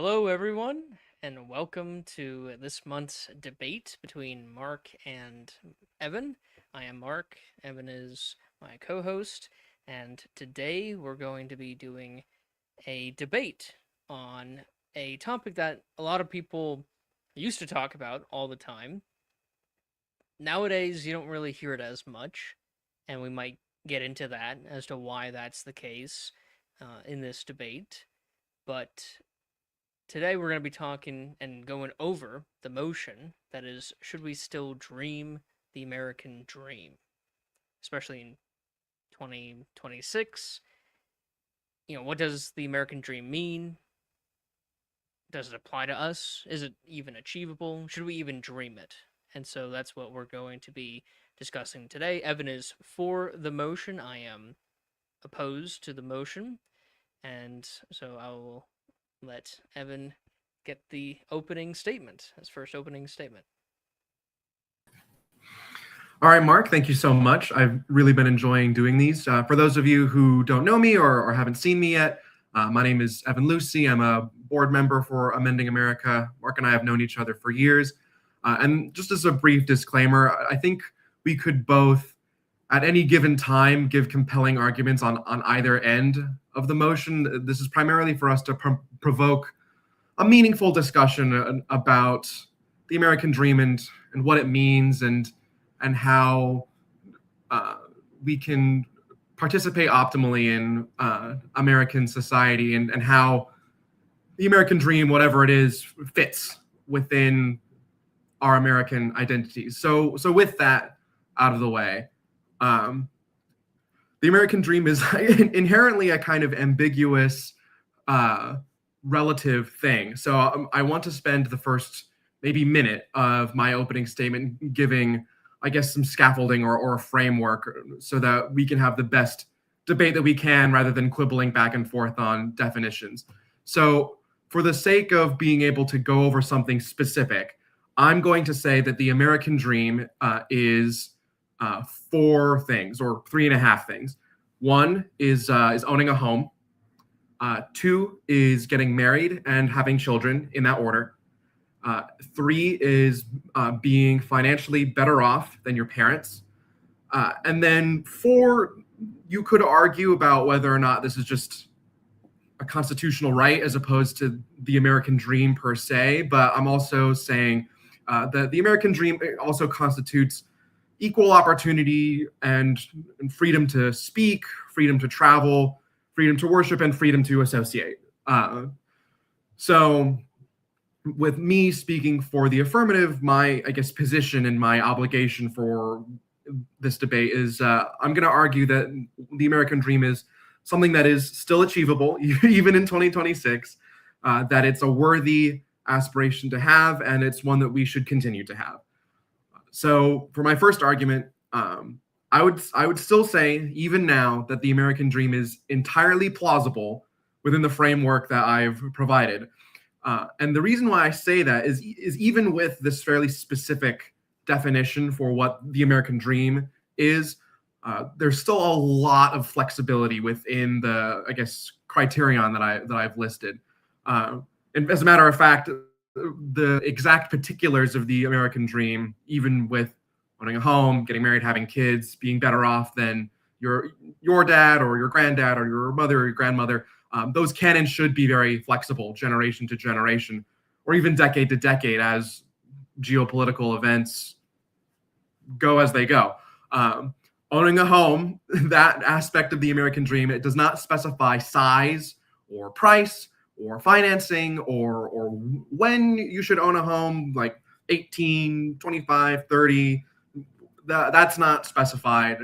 Hello, everyone, and welcome to this month's debate between Mark and Evan. I am Mark, Evan is my co host, and today we're going to be doing a debate on a topic that a lot of people used to talk about all the time. Nowadays, you don't really hear it as much, and we might get into that as to why that's the case in this debate. But today we're going to be talking and going over the motion that is, should we still dream the American dream? Especially in 2026. What does the American dream mean? Does it apply to us? Is it even achievable? Should we even dream it? And so that's what we're going to be discussing today. Evan is for the motion. I am opposed to the motion. And so I will let Evan get the opening statement, his first opening statement. All right, Mark, thank you so much. I've really been enjoying doing these. For those of you who don't know me or haven't seen me yet, my name is Evan Lucy. I'm a board member for Amending America. Mark and I have known each other for years. And just as a brief disclaimer, I think we could both, at any given time, give compelling arguments on either end of the motion. This is primarily for us to provoke a meaningful discussion about the American dream and what it means and how we can participate optimally in American society and how the American dream, whatever it is, fits within our American identities. So with that out of the way, the American dream is inherently a kind of ambiguous relative thing. So I want to spend the first maybe minute of my opening statement giving, I guess, some scaffolding or a framework so that we can have the best debate that we can rather than quibbling back and forth on definitions. So for the sake of being able to go over something specific, I'm going to say that the American dream is four things, or three and a half things. One is owning a home. Two is getting married and having children, in that order. Three is being financially better off than your parents. And then four, you could argue about whether or not this is just a constitutional right as opposed to the American dream per se. But I'm also saying that the American dream also constitutes equal opportunity and freedom to speak, freedom to travel, freedom to worship, and freedom to associate. So with me speaking for the affirmative, my, I guess, position and my obligation for this debate is I'm going to argue that the American dream is something that is still achievable, even in 2026, that it's a worthy aspiration to have, and it's one that we should continue to have. So for my first argument, I would still say, even now, that the American dream is entirely plausible within the framework that I've provided. And the reason why I say that is even with this fairly specific definition for what the American dream is, there's still a lot of flexibility within the, I guess, criterion that I've listed. And as a matter of fact, the exact particulars of the American dream, even with owning a home, getting married, having kids, being better off than your dad or your granddad or your mother or your grandmother, those can and should be very flexible generation to generation, or even decade to decade as geopolitical events go as they go. Owning a home, that aspect of the American dream, it does not specify size or price or financing or when you should own a home, like 18, 25, 30. That's not specified.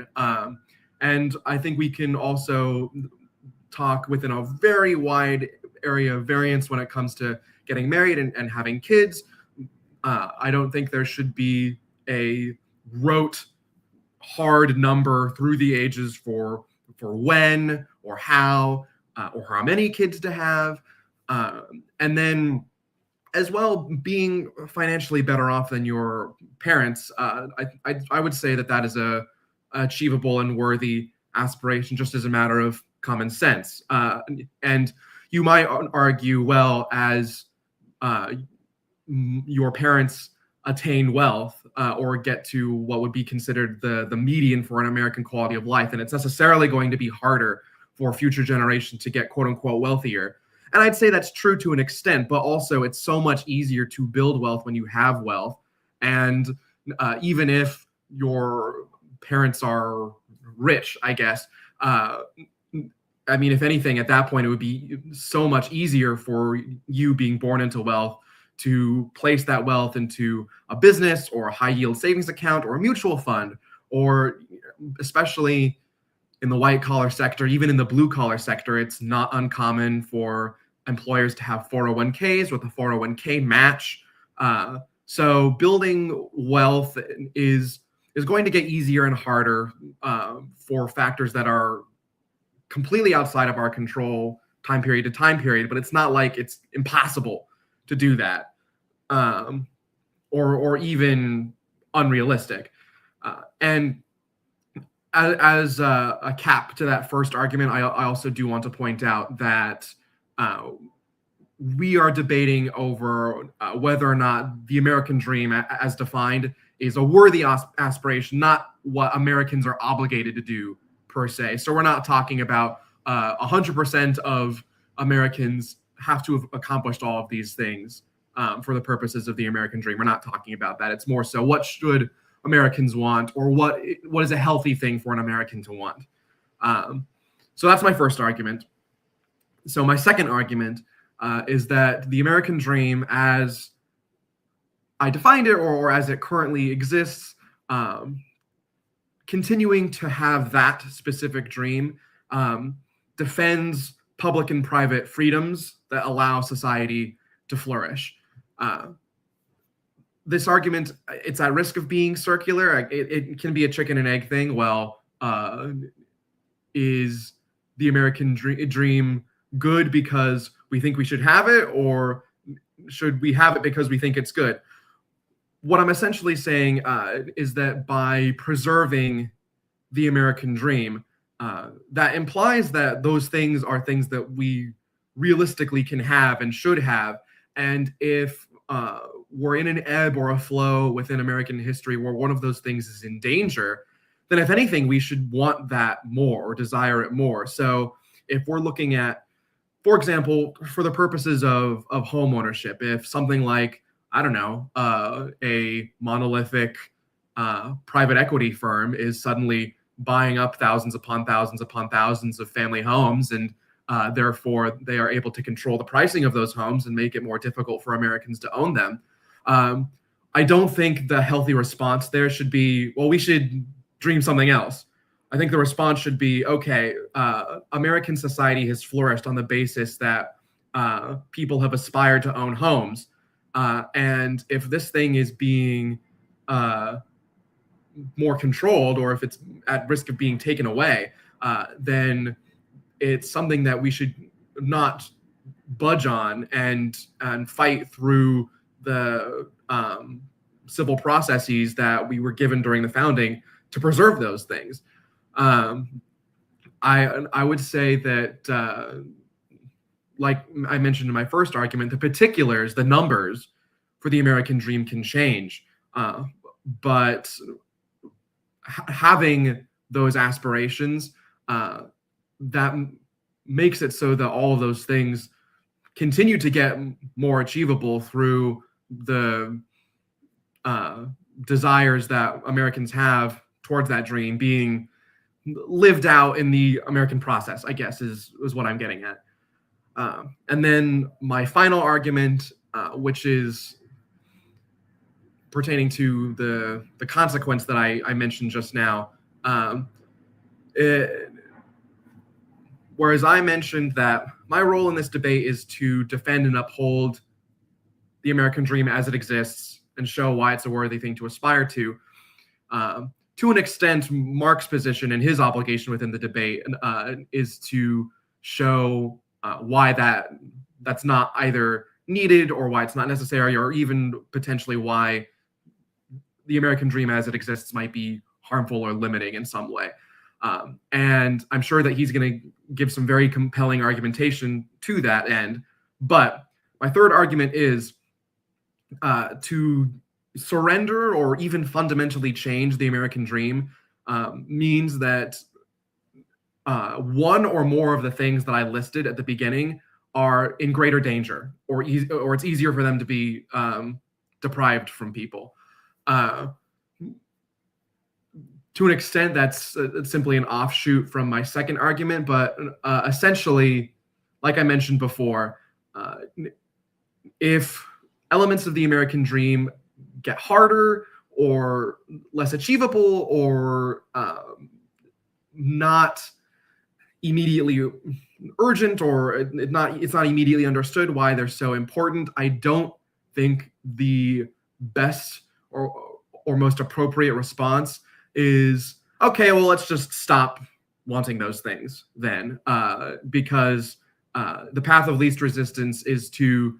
And I think we can also talk within a very wide area of variance when it comes to getting married and having kids. I don't think there should be a rote hard number through the ages for when or how many kids to have. And then as well, being financially better off than your parents, I would say that is a achievable and worthy aspiration, just as a matter of common sense. And you might argue, well, as your parents attain wealth or get to what would be considered the median for an American quality of life, and it's necessarily going to be harder for future generations to get quote unquote wealthier. And I'd say that's true to an extent, but also it's so much easier to build wealth when you have wealth. And even if your parents are rich, I guess, I mean, if anything, at that point, it would be so much easier for you being born into wealth to place that wealth into a business or a high yield savings account or a mutual fund, or especially in the white collar sector, even in the blue collar sector, it's not uncommon for employers to have 401ks with a 401k match. So building wealth is going to get easier and harder for factors that are completely outside of our control, time period to time period. But it's not like it's impossible to do that, or even unrealistic. And as a cap to that first argument, I also do want to point out that we are debating over whether or not the American dream, as defined, is a worthy aspiration, not what Americans are obligated to do per se. So we're not talking about 100% of Americans have to have accomplished all of these things for the purposes of the American dream. We're not talking about that. It's more so what should Americans want, or what is a healthy thing for an American to want. So that's my first argument. So my second argument is that the American dream, as I defined it, or as it currently exists, continuing to have that specific dream defends public and private freedoms that allow society to flourish. This argument, it's at risk of being circular. It can be a chicken and egg thing. Well, is the American dream good because we think we should have it, or should we have it because we think it's good? What I'm essentially saying is that by preserving the American dream, that implies that those things are things that we realistically can have and should have. And if we're in an ebb or a flow within American history where one of those things is in danger, then if anything, we should want that more or desire it more. So if we're looking at, for example, for the purposes of home ownership, if something like, I don't know, a monolithic private equity firm is suddenly buying up thousands upon thousands upon thousands of family homes, and therefore they are able to control the pricing of those homes and make it more difficult for Americans to own them. I don't think the healthy response there should be, well, we should dream something else. I think the response should be, okay, American society has flourished on the basis that people have aspired to own homes. And if this thing is being more controlled, or if it's at risk of being taken away, then it's something that we should not budge on and fight through the civil processes that we were given during the founding to preserve those things. I would say that, like I mentioned in my first argument, the particulars, the numbers for the American dream can change, but having those aspirations, that makes it so that all of those things continue to get more achievable through the desires that Americans have towards that dream being lived out in the American process, I guess, is what I'm getting at. And then my final argument, which is pertaining to the consequence that I mentioned just now. Whereas I mentioned that my role in this debate is to defend and uphold the American dream as it exists and show why it's a worthy thing to aspire to. To an extent, Mark's position and his obligation within the debate is to show why that's not either needed, or why it's not necessary, or even potentially why the American dream as it exists might be harmful or limiting in some way. And I'm sure that he's going to give some very compelling argumentation to that end. But my third argument is to surrender or even fundamentally change the American dream means that one or more of the things that I listed at the beginning are in greater danger, or it's easier for them to be deprived from people. Uh, to an extent, that's simply an offshoot from my second argument, but essentially, like I mentioned before, if elements of the American dream get harder or less achievable or not immediately urgent, or it's not immediately understood why they're so important, I don't think the best or most appropriate response is, okay, well, let's just stop wanting those things then, because the path of least resistance is to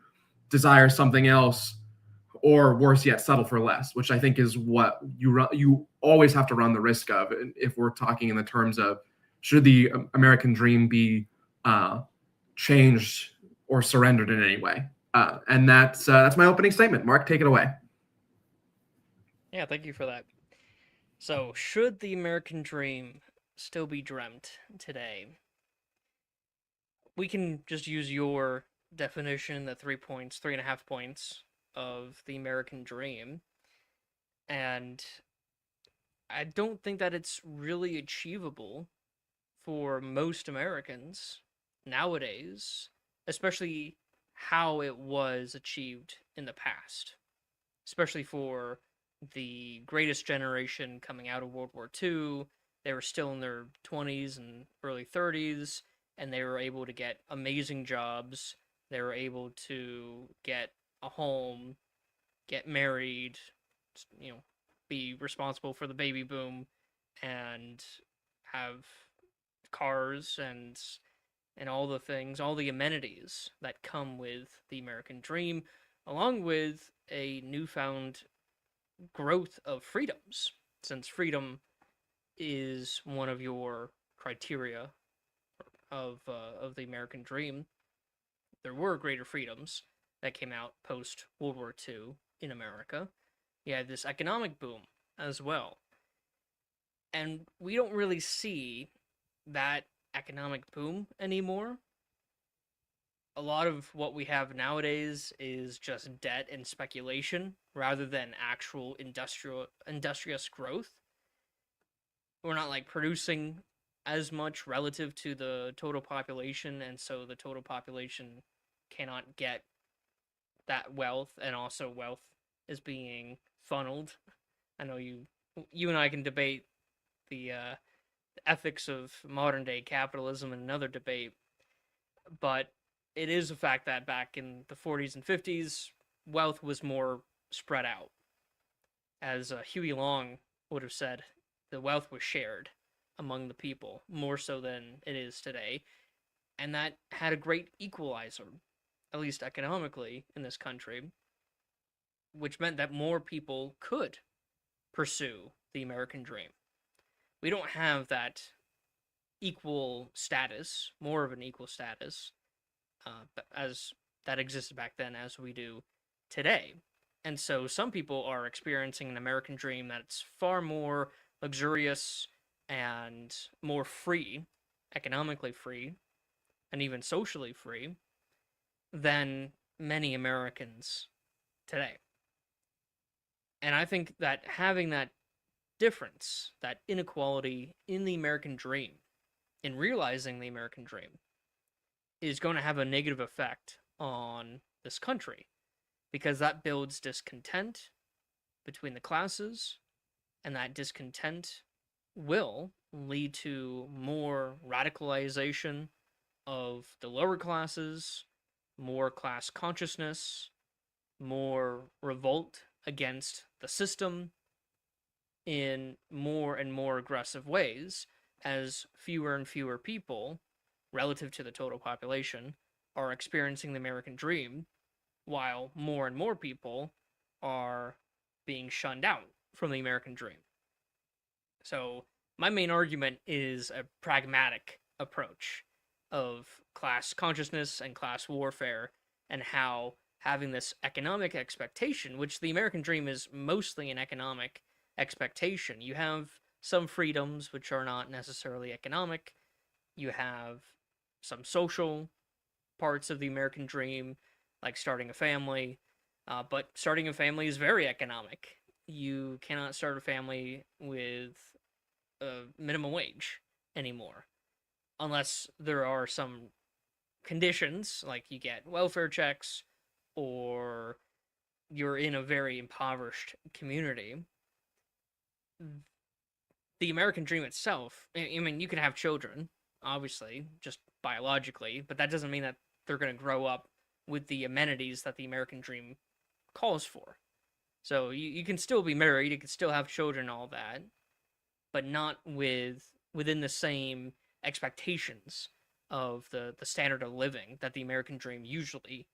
desire something else, or worse yet, settle for less, which I think is what you always have to run the risk of if we're talking in the terms of should the American dream be changed or surrendered in any way. And that's my opening statement. Mark, take it away. Yeah, thank you for that. So, should the American dream still be dreamt today? We can just use your definition, the 3 points, 3.5 points of the American dream, and I don't think that it's really achievable for most Americans nowadays, especially how it was achieved in the past, especially for the greatest generation coming out of World War II. They were still in their 20s and early 30s, and they were able to get amazing jobs. They were able to get a home, get married, be responsible for the baby boom, and have cars and all the things, all the amenities that come with the American dream, along with a newfound growth of freedoms, since freedom is one of your criteria of the American dream. There were greater freedoms that came out post World War II in America. You had this economic boom as well, and we don't really see that economic boom anymore. A lot of what we have nowadays is just debt and speculation rather than actual industrious growth. We're not like producing as much relative to the total population, and so the total population cannot get that wealth, and also wealth is being funneled. I know you and I can debate the ethics of modern day capitalism in another debate, but it is a fact that back in the 40s and 50s, wealth was more spread out. As Huey Long would have said, the wealth was shared among the people more so than it is today, and that had a great equalizer, at least economically, in this country, which meant that more people could pursue the American dream. We don't have that equal status, more of an equal status, as that existed back then as we do today. And so some people are experiencing an American dream that's far more luxurious and more free, economically free, and even socially free than many Americans today. And I think that having that difference, that inequality in the American dream, in realizing the American dream, is going to have a negative effect on this country, because that builds discontent between the classes, and that discontent will lead to more radicalization of the lower classes, more class consciousness, more revolt against the system in more and more aggressive ways, as fewer and fewer people, relative to the total population, are experiencing the American dream, while more and more people are being shunned out from the American dream. So my main argument is a pragmatic approach of class consciousness and class warfare, and how having this economic expectation, which the American dream is mostly an economic expectation, you have some freedoms which are not necessarily economic. You have some social parts of the American dream, like starting a family. But starting a family is very economic. You cannot start a family with a minimum wage anymore, unless there are some conditions, like you get welfare checks or you're in a very impoverished community. The American dream itself, I mean, you can have children, obviously, just biologically, but that doesn't mean that they're going to grow up with the amenities that the American dream calls for. So you can still be married, you can still have children, all that, but not within the same expectations of the standard of living that the American dream usually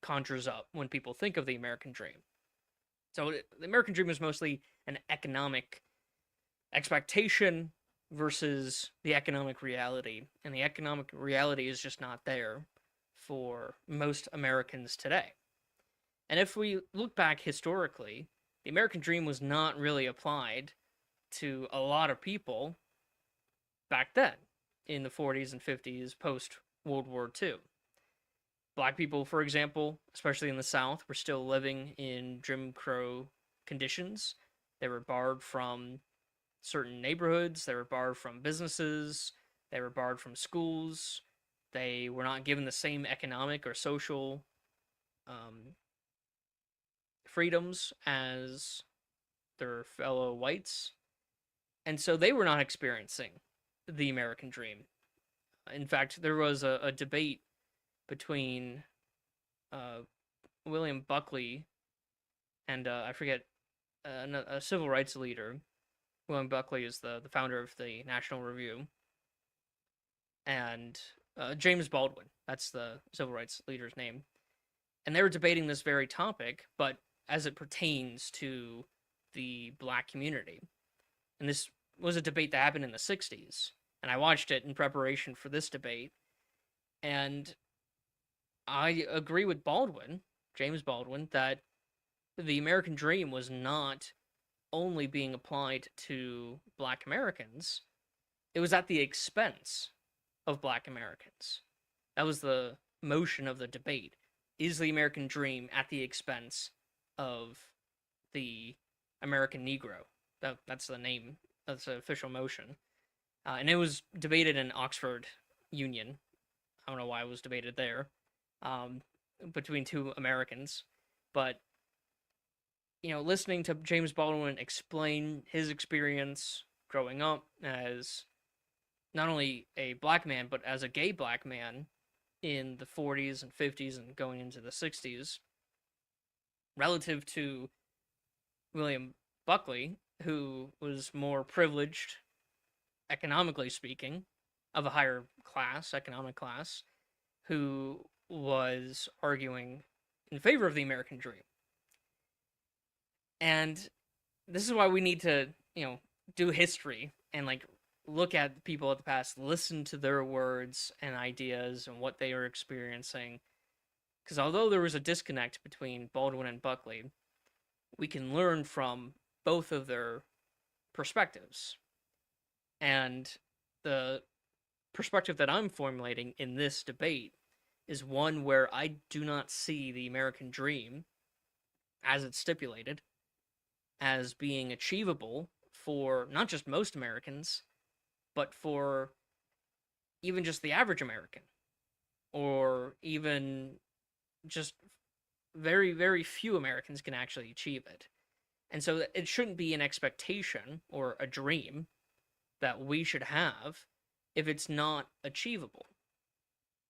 conjures up when people think of the American dream. So the American dream is mostly an economic expectation versus the economic reality, and the economic reality is just not there for most Americans today. And if we look back historically, the American dream was not really applied to a lot of people back then in the 40s and 50s post World War II. Black people, for example, especially in the South, were still living in Jim Crow conditions. They were barred from certain neighborhoods, they were barred from businesses, they were barred from schools, they were not given the same economic or social freedoms as their fellow whites. And so they were not experiencing the American dream. In fact, there was a debate between uh, William Buckley and I forget a civil rights leader. William Buckley is the founder of the National Review, and James Baldwin. That's the civil rights leader's name. And they were debating this very topic, but as it pertains to the black community. And this was a debate that happened in the 60s. And I watched it in preparation for this debate. And I agree with Baldwin, James Baldwin, that the American dream was not only being applied to black Americans, it was at the expense of black Americans. That was the motion of the debate. Is the American dream at the expense of the American Negro? That's the name. That's the official motion. And it was debated in Oxford Union. I don't know why it was debated there, between two Americans. But, listening to James Baldwin explain his experience growing up as not only a black man, but as a gay black man in the 40s and 50s and going into the 60s, relative to William Buckley, who was more privileged, economically speaking, of a higher class, economic class, who was arguing in favor of the American dream. And this is why we need to, do history and look at people of the past, listen to their words and ideas and what they are experiencing. Because although there was a disconnect between Baldwin and Buckley, we can learn from both of their perspectives. And the perspective that I'm formulating in this debate is one where I do not see the American dream, as it's stipulated, as being achievable for not just most Americans, but for even just the average American, or even just very, very few Americans can actually achieve it. And so it shouldn't be an expectation or a dream that we should have if it's not achievable,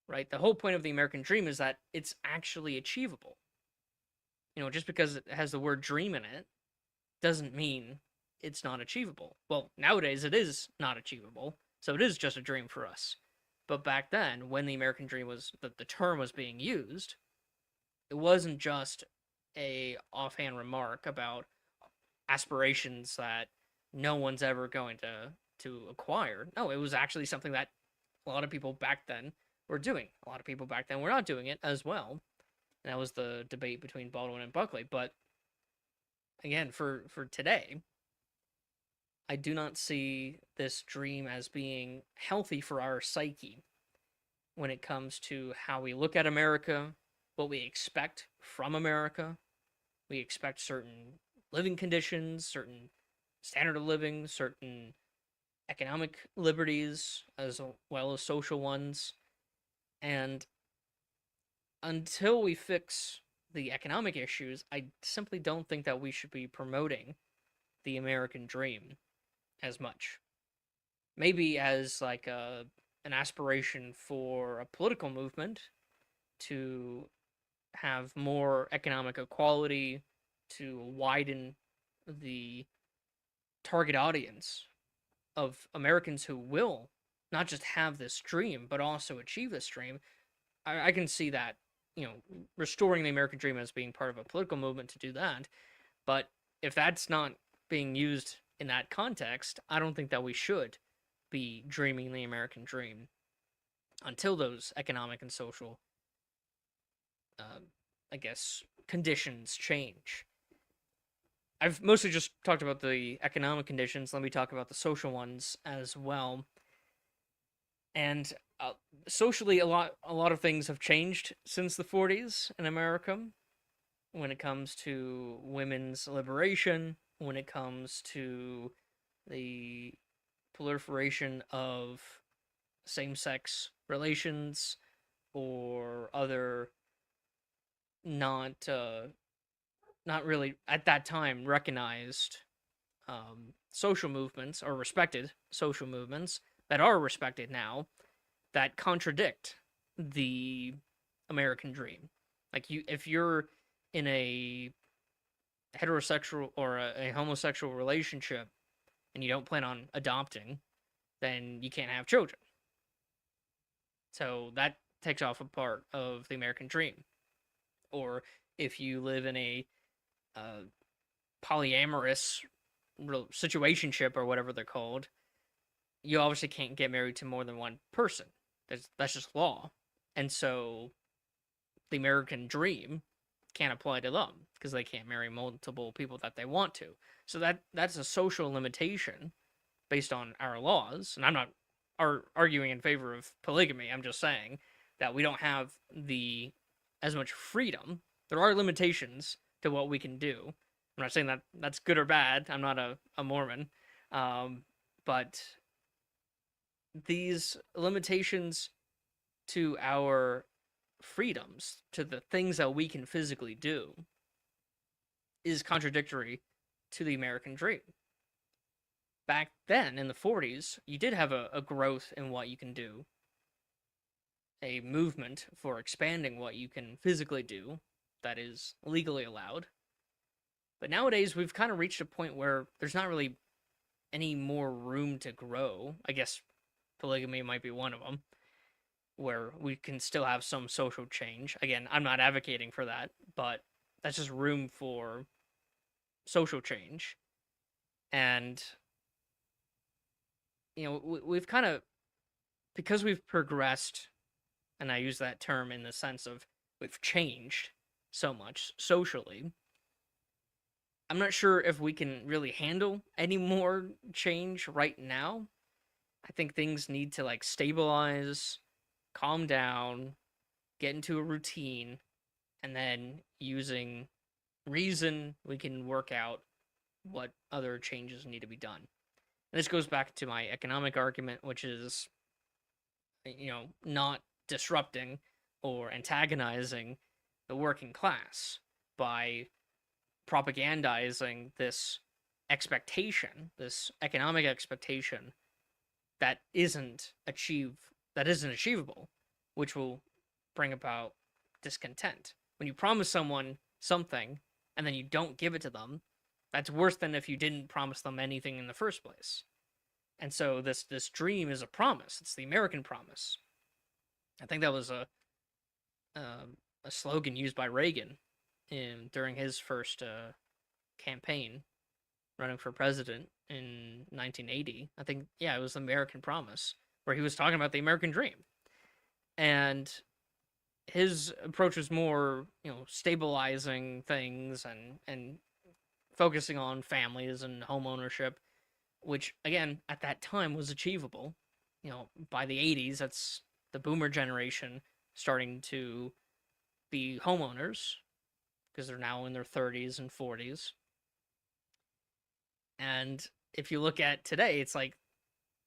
right? The whole point of the American dream is that it's actually achievable. Just because it has the word dream in it doesn't mean it's not achievable. Well, nowadays it is not achievable, so it is just a dream for us. But back then, when the American dream was, the term was being used, it wasn't just a offhand remark about aspirations that no one's ever going to to acquire. No, it was actually something that a lot of people back then were doing. A lot of people back then were not doing it as well. And that was the debate between Baldwin and Buckley. But again, for today, I do not see this dream as being healthy for our psyche when it comes to how we look at America, what we expect from America. We expect certain living conditions, certain standard of living, certain economic liberties, as well as social ones. And until we fix the economic issues, I simply don't think that we should be promoting the American dream as much. Maybe as like an aspiration for a political movement to have more economic equality, to widen the target audience of Americans who will not just have this dream, but also achieve this dream. I can see that, restoring the American dream as being part of a political movement to do that. But if that's not being used in that context, I don't think that we should be dreaming the American dream until those economic and social, I guess, conditions change. I've mostly just talked about the economic conditions. Let me talk about the social ones as well. And socially, a lot of things have changed since the 40s in America. When it comes to women's liberation, when it comes to the proliferation of same-sex relations or other not not really at that time recognized social movements or respected social movements that are respected now that contradict the American dream. Like if you're in a heterosexual or a homosexual relationship and you don't plan on adopting, then you can't have children. So that takes off a part of the American dream. Or if you live in a polyamorous situationship or whatever they're called, you obviously can't get married to more than one person. That's just law. And so the American dream can't apply to them because they can't marry multiple people that they want to. So that's a social limitation based on our laws. And I'm not arguing in favor of polygamy. I'm just saying that we don't have as much freedom. There are limitations to what we can do. I'm not saying that that's good or bad. I'm not a Mormon. But these limitations to our freedoms, to the things that we can physically do, is contradictory to the American dream. Back then, in the 40s, you did have a growth in what you can do, a movement for expanding what you can physically do that is legally allowed. But nowadays, we've kind of reached a point where there's not really any more room to grow. I guess polygamy might be one of them, where we can still have some social change. Again, I'm not advocating for that, but that's just room for social change. And, we've kind of, because we've progressed, and I use that term in the sense of we've changed so much socially, I'm not sure if we can really handle any more change right now. I think things need to stabilize, calm down, get into a routine, and then using reason, we can work out what other changes need to be done. And this goes back to my economic argument, which is, not disrupting or antagonizing the working class by propagandizing this expectation, this economic expectation that isn't achievable, which will bring about discontent. When you promise someone something and then you don't give it to them, that's worse than if you didn't promise them anything in the first place. And so this dream is a promise. It's the American promise. I think that was a slogan used by Reagan during his first campaign running for president. in 1980. I think, yeah, it was The American Promise, where he was talking about the American dream. And his approach was more, stabilizing things and focusing on families and home ownership, which again at that time was achievable. By the 80s, that's the boomer generation starting to be homeowners because they're now in their 30s and 40s. And if you look at today, it's like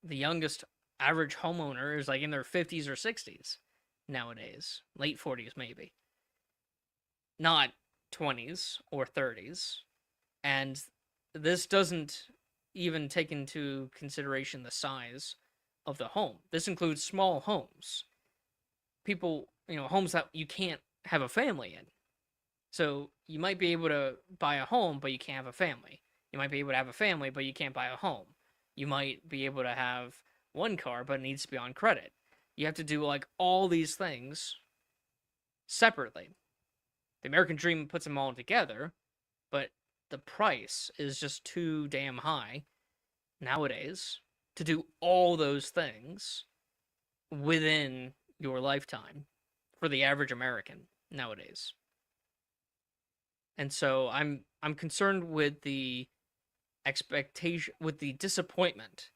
the youngest average homeowner is like in their 50s or 60s nowadays, late 40s maybe, not 20s or 30s. And this doesn't even take into consideration the size of the home. This includes small homes. People, homes that you can't have a family in. So you might be able to buy a home, but you can't have a family. You might be able to have a family, but you can't buy a home. You might be able to have one car, but it needs to be on credit. You have to do like all these things separately. The American Dream puts them all together, but the price is just too damn high nowadays to do all those things within your lifetime for the average American nowadays. And so I'm concerned with the expectation, with the disappointment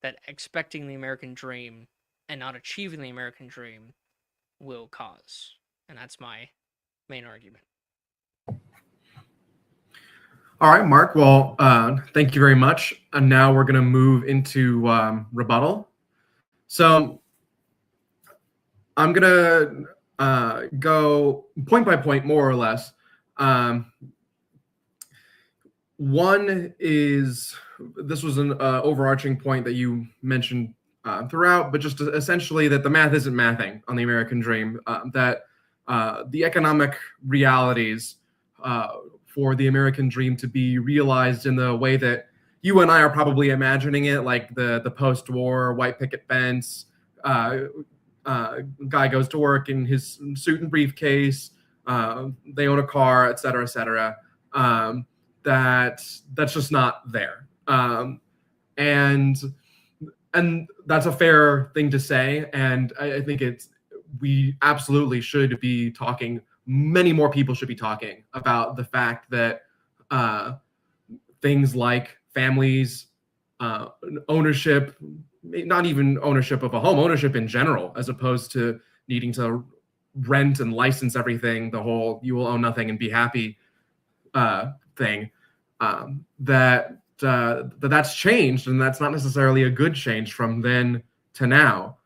that expecting the American dream and not achieving the American dream will cause. And that's my main argument. All right, Mark. Well, thank you very much. And now we're going to move into rebuttal. So I'm going to go point by point, more or less. One is, this was an overarching point that you mentioned throughout, but just essentially that the math isn't mathing on the American dream, that the economic realities for the American dream to be realized in the way that you and I are probably imagining it, like the post-war white picket fence, guy goes to work in his suit and briefcase, they own a car, et cetera, et cetera. That's just not there. And that's a fair thing to say. And I think we absolutely should be talking, many more people should be talking about the fact that things like families, ownership, not even ownership of a home, ownership in general, as opposed to needing to rent and license everything, the whole you will own nothing and be happy thing, that's changed, and that's not necessarily a good change from then to now.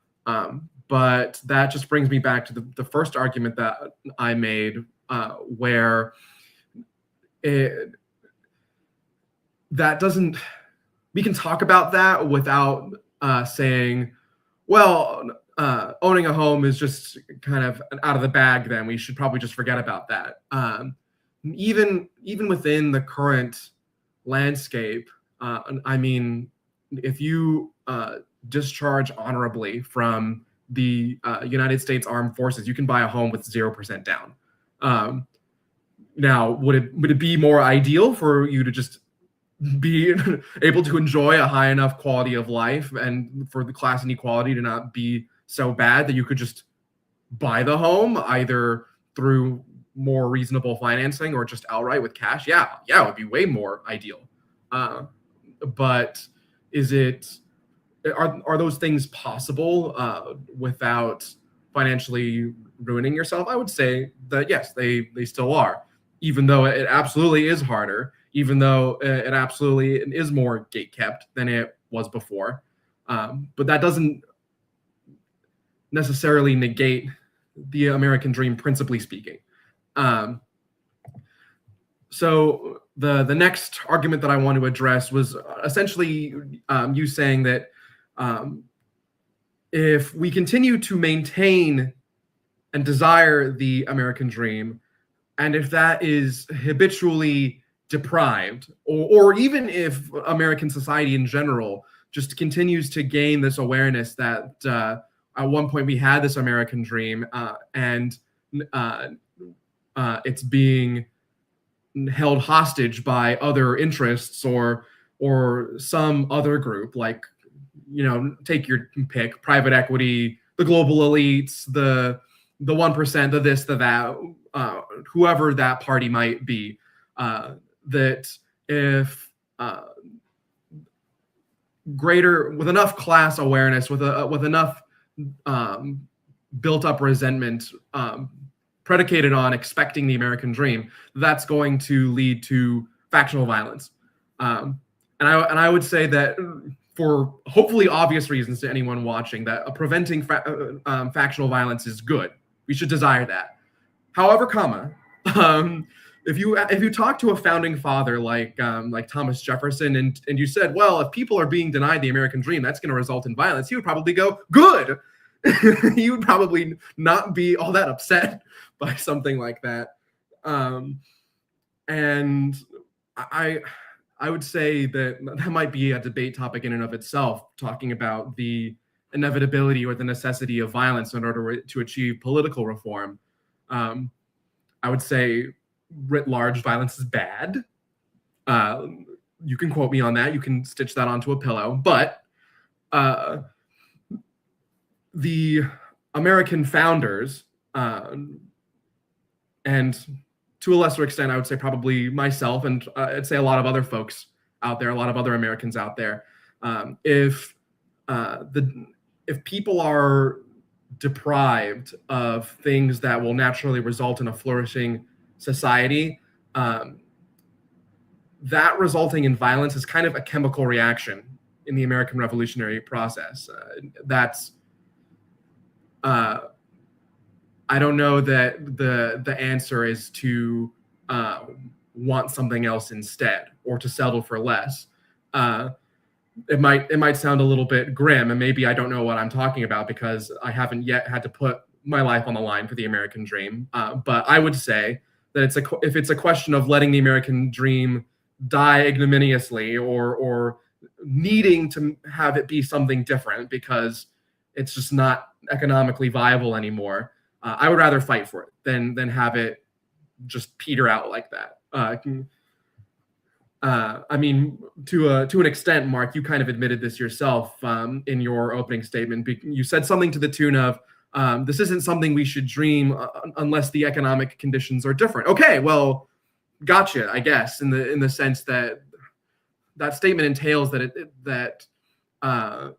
But that just brings me back to the first argument that I made, where we can talk about that without saying, well, owning a home is just kind of out of the bag, then we should probably just forget about that. Even within the current landscape, I mean, if you discharge honorably from the United States Armed Forces, you can buy a home with 0% down. Now, would it be more ideal for you to just be able to enjoy a high enough quality of life and for the class inequality to not be so bad that you could just buy the home either through more reasonable financing or just outright with cash? Yeah, it would be way more ideal. But are those things possible without financially ruining yourself? I would say that yes, they still are, even though it absolutely is harder, even though it absolutely is more gate-kept than it was before. But that doesn't necessarily negate the American dream, principally speaking. So the next argument that I want to address was essentially you saying that if we continue to maintain and desire the American dream, and if that is habitually deprived, or even if American society in general just continues to gain this awareness that at one point we had this American dream, and it's being held hostage by other interests or or some other group, like, take your pick, private equity, the global elites, the 1%, the this, the that, whoever that party might be, that if with enough class awareness, with enough built up resentment, predicated on expecting the American dream, that's going to lead to factional violence. And I would say that, for hopefully obvious reasons to anyone watching, that preventing factional violence is good. We should desire that. However, if you talk to a founding father like Thomas Jefferson, and you said, well, if people are being denied the American dream, that's going to result in violence, he would probably go, good. He would probably not be all that upset by something like that. And I would say that might be a debate topic in and of itself, talking about the inevitability or the necessity of violence in order to achieve political reform. I would say, writ large, violence is bad. You can quote me on that. You can stitch that onto a pillow. But the American founders, and to a lesser extent, I would say probably myself, and I'd say a lot of other folks out there, a lot of other Americans out there, if people are deprived of things that will naturally result in a flourishing society, that resulting in violence is kind of a chemical reaction in the American revolutionary process. I don't know that the answer is to want something else instead, or to settle for less. It might sound a little bit grim, and maybe I don't know what I'm talking about because I haven't yet had to put my life on the line for the American dream. But I would say that if it's a question of letting the American dream die ignominiously, or needing to have it be something different because it's just not economically viable anymore, I would rather fight for it than have it just peter out like that. I mean, to an extent, Mark, you kind of admitted this yourself in your opening statement. You said something to the tune of, this isn't something we should dream unless the economic conditions are different. Okay, well, gotcha, I guess, in the sense that that statement entails that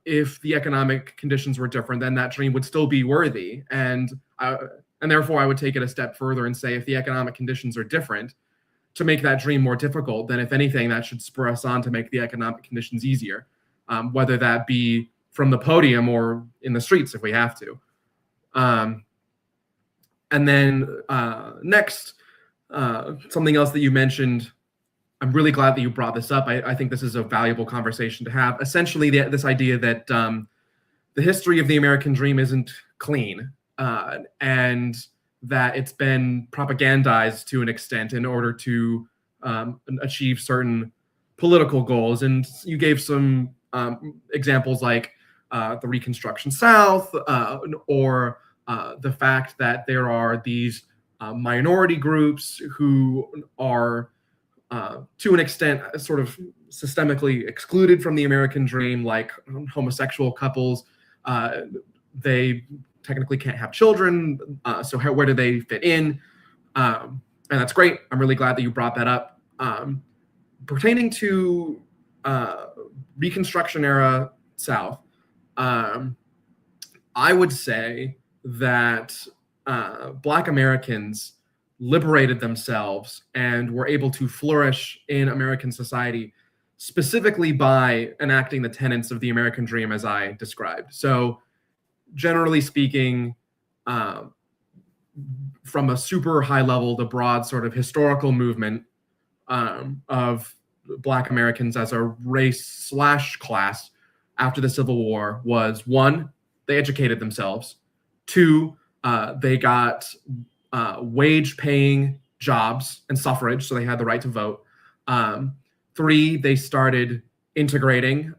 if the economic conditions were different, then that dream would still be worthy. And therefore, I would take it a step further and say, if the economic conditions are different, to make that dream more difficult, then if anything, that should spur us on to make the economic conditions easier, whether that be from the podium or in the streets if we have to. And then next, something else that you mentioned, I'm really glad that you brought this up. I think this is a valuable conversation to have. Essentially, this idea that the history of the American dream isn't clean, and that it's been propagandized to an extent in order to achieve certain political goals. And you gave some examples like the Reconstruction South, or the fact that there are these minority groups who are, to an extent, sort of systemically excluded from the American dream, like homosexual couples. They technically can't have children, so where do they fit in? And that's great. I'm really glad that you brought that up. Pertaining to Reconstruction era South, I would say that Black Americans liberated themselves and were able to flourish in American society specifically by enacting the tenets of the American dream as I described. So generally speaking, from a super high level, the broad sort of historical movement of Black Americans as a race/class after the Civil War was, one, they educated themselves. Two, they got wage-paying jobs and suffrage, so they had the right to vote. Three, they started integrating.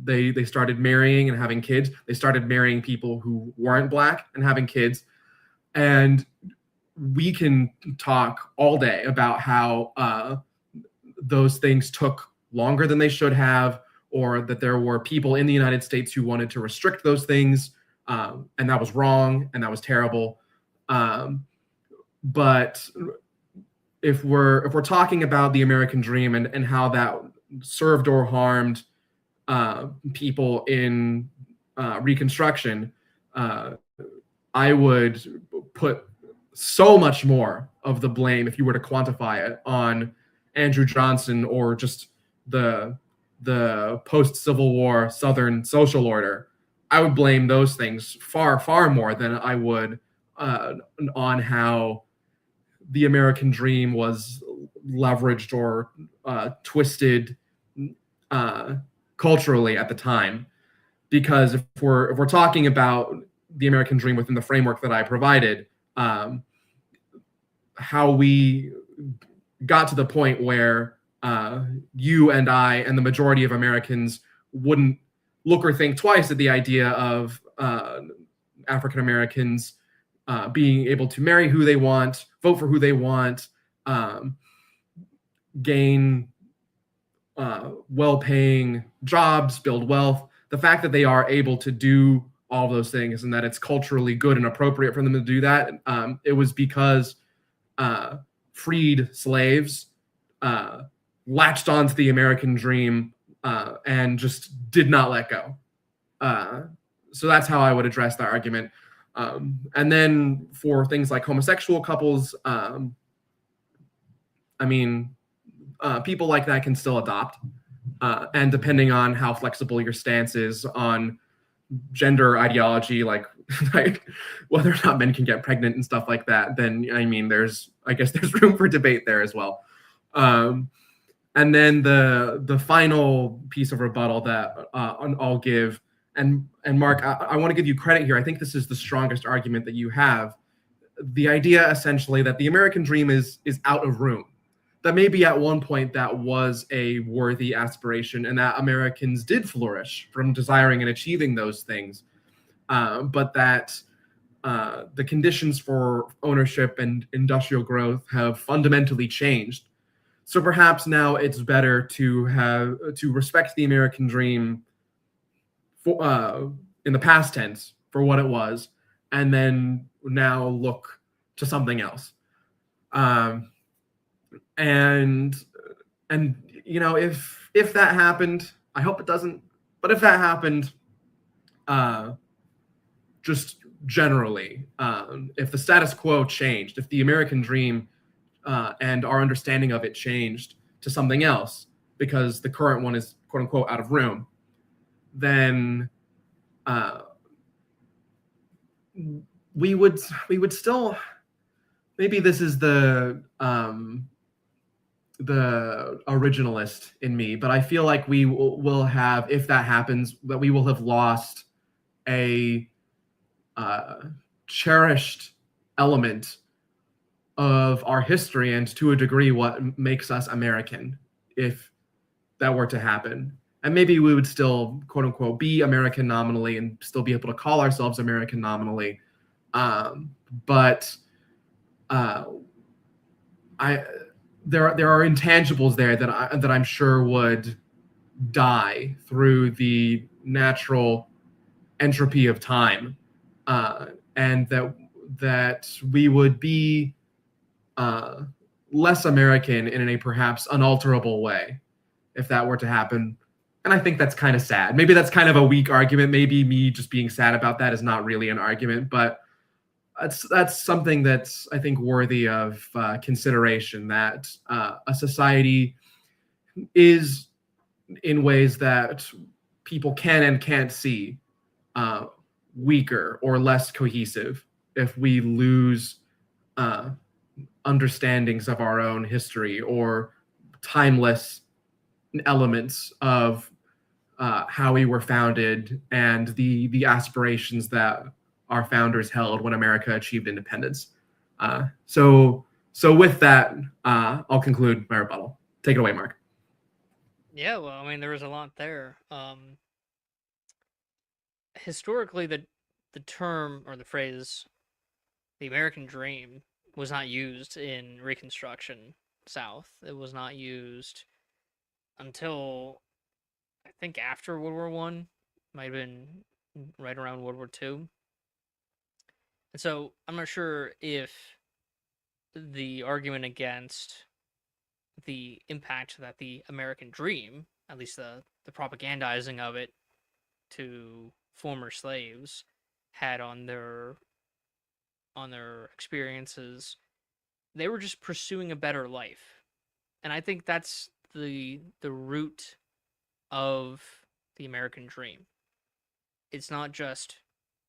They started marrying and having kids. They started marrying people who weren't Black and having kids. And we can talk all day about how those things took longer than they should have, or that there were people in the United States who wanted to restrict those things, and that was wrong and that was terrible. But if we're talking about the American dream and how that served or harmed people in Reconstruction, I would put so much more of the blame, if you were to quantify it, on Andrew Johnson or just the post-Civil War Southern social order. I would blame those things far, far more than I would on how the American dream was leveraged or twisted culturally at the time. Because if we're talking about the American dream within the framework that I provided, how we got to the point where you and I and the majority of Americans wouldn't look or think twice at the idea of African Americans being able to marry who they want, vote for who they want, gain well-paying jobs, build wealth. The fact that they are able to do all those things and that it's culturally good and appropriate for them to do that, it was because freed slaves latched onto the American dream and just did not let go. So that's how I would address that argument. And then for things like homosexual couples, I mean, people like that can still adopt. And depending on how flexible your stance is on gender ideology, like whether or not men can get pregnant and stuff like that, then I mean, I guess there's room for debate there as well. And then the final piece of rebuttal that I'll give, and Mark, I want to give you credit here. I think this is the strongest argument that you have. The idea essentially that the American dream is out of room. That maybe at one point that was a worthy aspiration and that Americans did flourish from desiring and achieving those things. But that the conditions for ownership and industrial growth have fundamentally changed. So perhaps now it's better to respect the American dream in the past tense for what it was, and then now look to something else. And you know, if that happened, I hope it doesn't, but if that happened, just generally, if the status quo changed, if the American dream and our understanding of it changed to something else because the current one is quote unquote out of room, then we would still, maybe this is the originalist in me, but I feel like we will have, if that happens, that we will have lost a cherished element of our history and to a degree what makes us American, if that were to happen. And maybe we would still quote unquote be American nominally and still be able to call ourselves American nominally, but there are intangibles there that I'm sure would die through the natural entropy of time, and that we would be less American in a perhaps unalterable way if that were to happen. And I think that's kind of sad. Maybe that's kind of a weak argument. Maybe me just being sad about that is not really an argument, but that's something that's, I think, worthy of consideration, that a society is, in ways that people can and can't see, weaker or less cohesive if we lose understandings of our own history or timeless elements of how we were founded and the aspirations that our founders held when America achieved independence. So with that, I'll conclude my rebuttal. Take it away, Mark. Yeah, well, I mean, there was a lot there. Historically, the term or the phrase "the American Dream" was not used in Reconstruction South. It was not used until I think after World War One, might have been right around World War Two. And so I'm not sure if the argument against the impact that the American dream, at least the propagandizing of it to former slaves, had on their experiences. They were just pursuing a better life. And I think that's the root of the American dream. It's not just,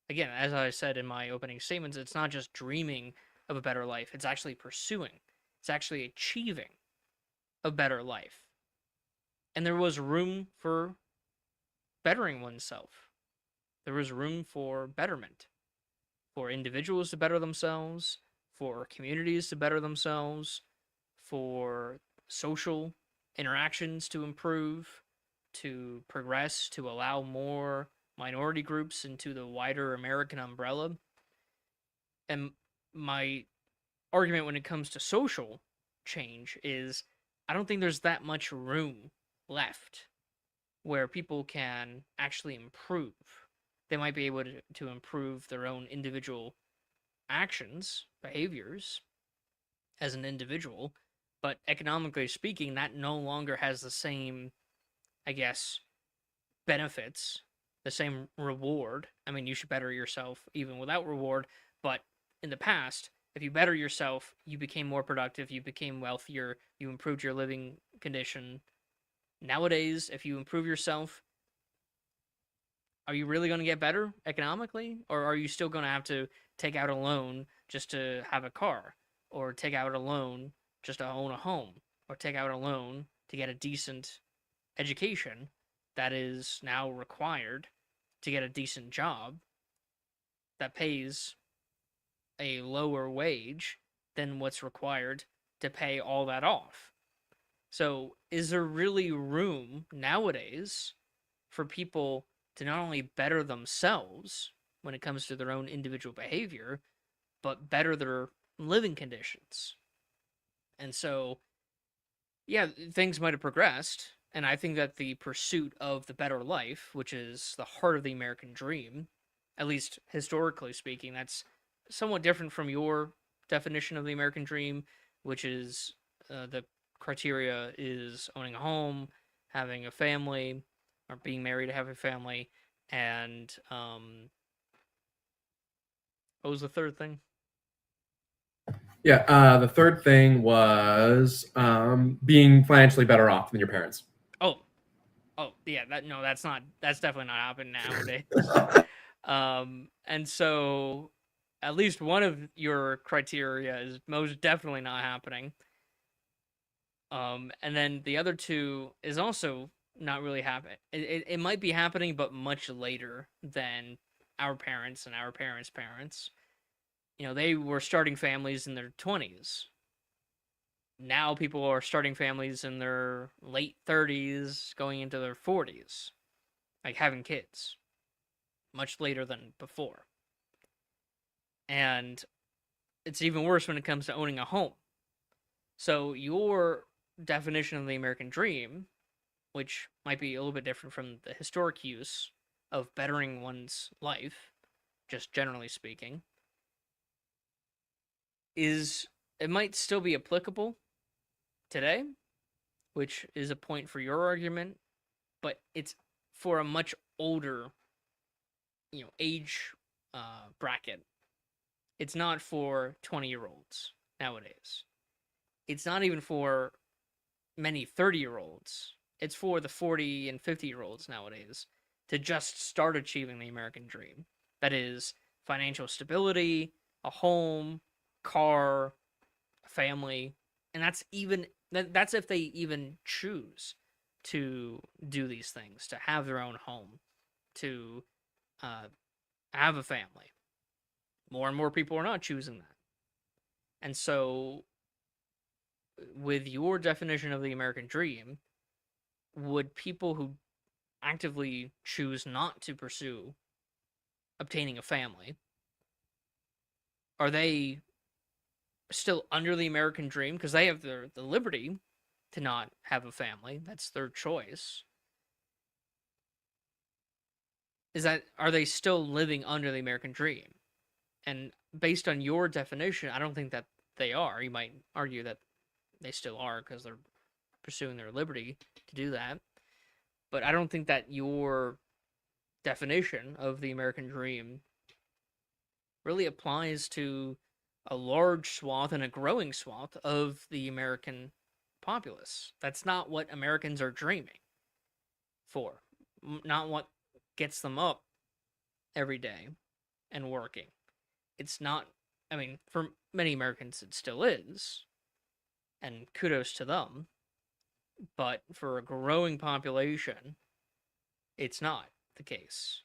again, as I said in my opening statements, it's not just dreaming of a better life. It's actually pursuing. It's actually achieving a better life. And there was room for bettering oneself. There was room for betterment, for individuals to better themselves, for communities to better themselves, for social interactions to improve, to progress, to allow more minority groups into the wider American umbrella. And my argument when it comes to social change is I don't think there's that much room left where people can actually improve. They might be able to improve their own individual actions, behaviors as an individual, but economically speaking, that no longer has the same, I guess, benefits, the same reward. I mean, you should better yourself even without reward, but in the past, if you better yourself, you became more productive, you became wealthier, you improved your living condition. Nowadays, if you improve yourself, are you really going to get better economically? Or are you still going to have to take out a loan just to have a car? Or take out a loan just to own a home? Or take out a loan to get a decent education that is now required to get a decent job that pays a lower wage than what's required to pay all that off? So, is there really room nowadays for people to not only better themselves when it comes to their own individual behavior, but better their living conditions? And so, yeah, things might have progressed. And I think that the pursuit of the better life, which is the heart of the American dream, at least historically speaking, that's somewhat different from your definition of the American dream, which is the criteria is owning a home, having a family, or being married to have a family, and what was the third thing? Yeah, the third thing was being financially better off than your parents. Oh, oh, yeah, that no, that's definitely not happening nowadays. And so at least one of your criteria is most definitely not happening. And then the other two is also not really happening. It might be happening, but much later than our parents and our parents' parents. You know, they were starting families in their 20s. Now people are starting families in their late 30s, going into their 40s, like having kids, much later than before. And it's even worse when it comes to owning a home. So your definition of the American dream, which might be a little bit different from the historic use of bettering one's life, just generally speaking, is it might still be applicable today, which is a point for your argument, but it's for a much older, age bracket. It's not for 20-year-olds nowadays. It's not even for many 30-year-olds. It's for the 40 and 50-year-olds nowadays to just start achieving the American dream. That is financial stability, a home, car, a family, and that's if they even choose to do these things, to have their own home, to have a family. More and more people are not choosing that. And so, with your definition of the American dream, would people who actively choose not to pursue obtaining a family, are they still under the American dream? Because they have the liberty to not have a family. That's their choice. Are they still living under the American dream? And based on your definition, I don't think that they are. You might argue that they still are because they're pursuing their liberty to do that. But I don't think that your definition of the American dream really applies to a large swath and a growing swath of the American populace. That's not what Americans are dreaming for, not what gets them up every day and working. It's not, I mean, for many Americans, it still is, and kudos to them. But for a growing population, it's not the case.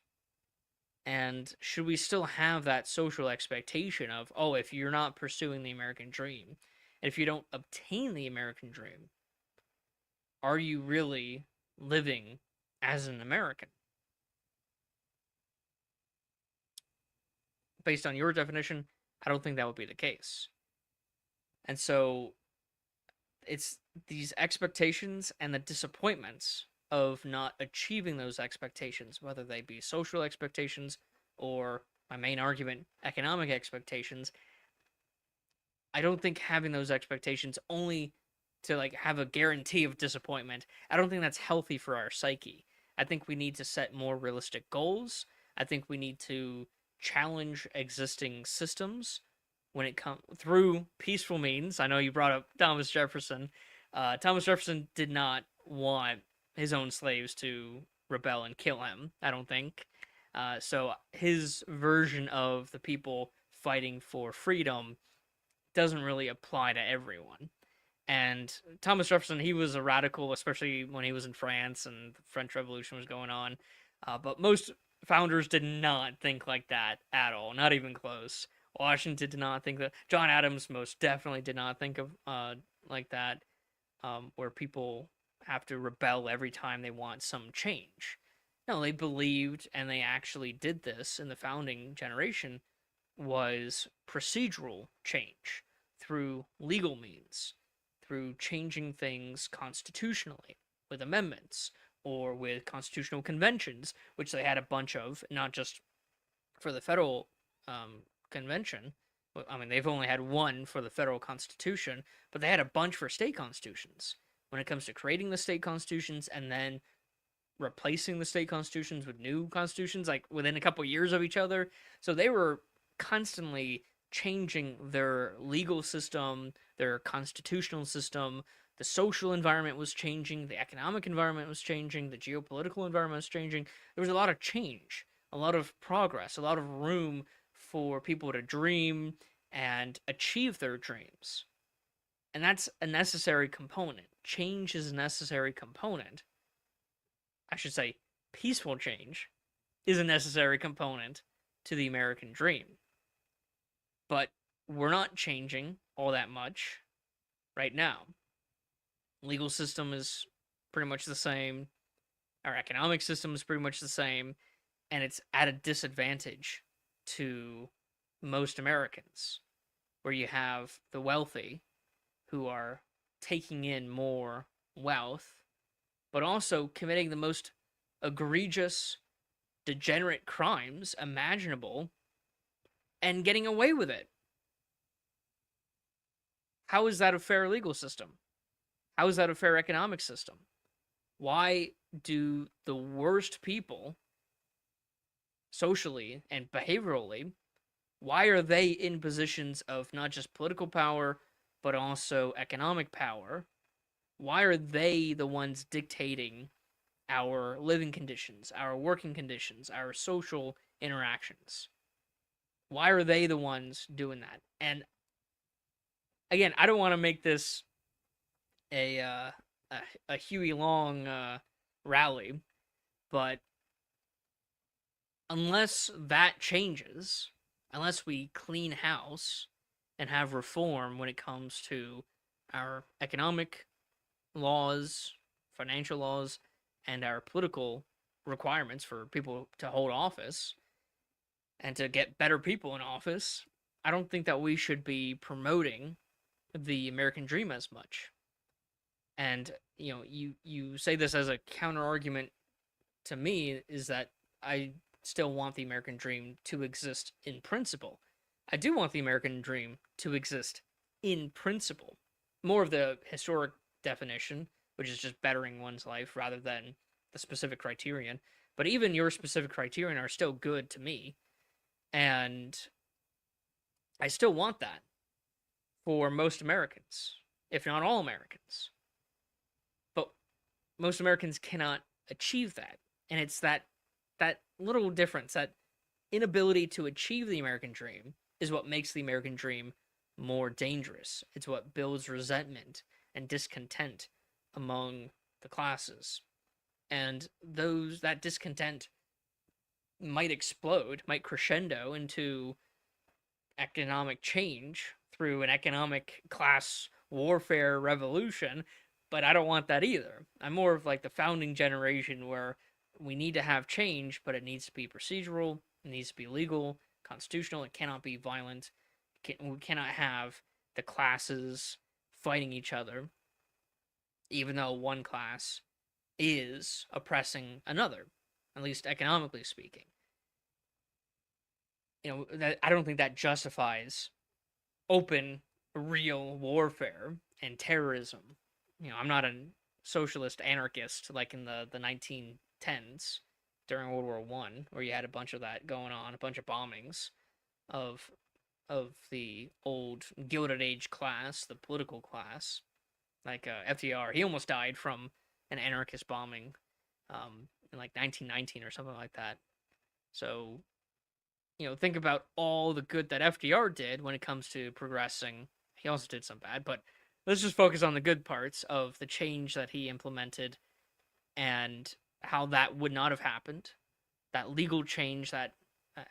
And should we still have that social expectation of, oh, if you're not pursuing the American dream, and if you don't obtain the American dream, are you really living as an American? Based on your definition, I don't think that would be the case. And so it's these expectations and the disappointments of not achieving those expectations, whether they be social expectations or, my main argument, economic expectations. I don't think having those expectations only to like have a guarantee of disappointment, I don't think that's healthy for our psyche. I think we need to set more realistic goals. I think we need to challenge existing systems when it comes through peaceful means. I know you brought up Thomas Jefferson. Thomas Jefferson did not want his own slaves to rebel and kill him, I don't think. So his version of the people fighting for freedom doesn't really apply to everyone. And Thomas Jefferson, he was a radical, especially when he was in France and the French Revolution was going on. But most founders did not think like that at all, not even close. Washington did not think that. John Adams most definitely did not think of like that, where people have to rebel every time they want some change. No, they believed, and they actually did this in the founding generation, was procedural change through legal means, through changing things constitutionally with amendments or with constitutional conventions, which they had a bunch of, not just for the federal convention. I mean, they've only had one for the federal constitution, but they had a bunch for state constitutions. When it comes to creating the state constitutions and then replacing the state constitutions with new constitutions, like within a couple years of each other. So they were constantly changing their legal system, their constitutional system. The social environment was changing, the economic environment was changing, the geopolitical environment was changing. There was a lot of change, a lot of progress, a lot of room for people to dream and achieve their dreams. And that's a necessary component. Change is a necessary component. I should say, peaceful change is a necessary component to the American dream. But we're not changing all that much right now. Legal system is pretty much the same. Our economic system is pretty much the same. And it's at a disadvantage to most Americans, where you have the wealthy who are taking in more wealth, but also committing the most egregious, degenerate crimes imaginable and getting away with it. How is that a fair legal system? How is that a fair economic system? Why do the worst people, socially and behaviorally, why are they in positions of not just political power, but also economic power? Why are they the ones dictating our living conditions, our working conditions, our social interactions? Why are they the ones doing that? And again, I don't want to make this a Huey Long rally, but unless that changes, unless we clean house and have reform when it comes to our economic laws, financial laws, and our political requirements for people to hold office and to get better people in office, I don't think that we should be promoting the American dream as much. And you say this as a counter argument to me, is that I still want the American dream to exist in principle. I do want the American dream to exist in principle. More of the historic definition, which is just bettering one's life rather than the specific criterion. But even your specific criterion are still good to me. And I still want that for most Americans, if not all Americans. But most Americans cannot achieve that. And it's that little difference, that inability to achieve the American dream, is what makes the American dream more dangerous. It's what builds resentment and discontent among the classes. And that discontent might explode, might crescendo into economic change through an economic class warfare revolution, but I don't want that either. I'm more of like the founding generation, where we need to have change, but it needs to be procedural, it needs to be legal, constitutional, it cannot be violent. We cannot have the classes fighting each other, even though one class is oppressing another, at least economically speaking. I don't think that justifies open, real warfare and terrorism. I'm not a socialist anarchist like in the 1910s during World War One, where you had a bunch of that going on, a bunch of bombings of the old Gilded Age class, the political class. Like FDR, he almost died from an anarchist bombing in like 1919 or something like that. So, think about all the good that FDR did when it comes to progressing. He also did some bad, but let's just focus on the good parts of the change that he implemented and how that would not have happened. That legal change, that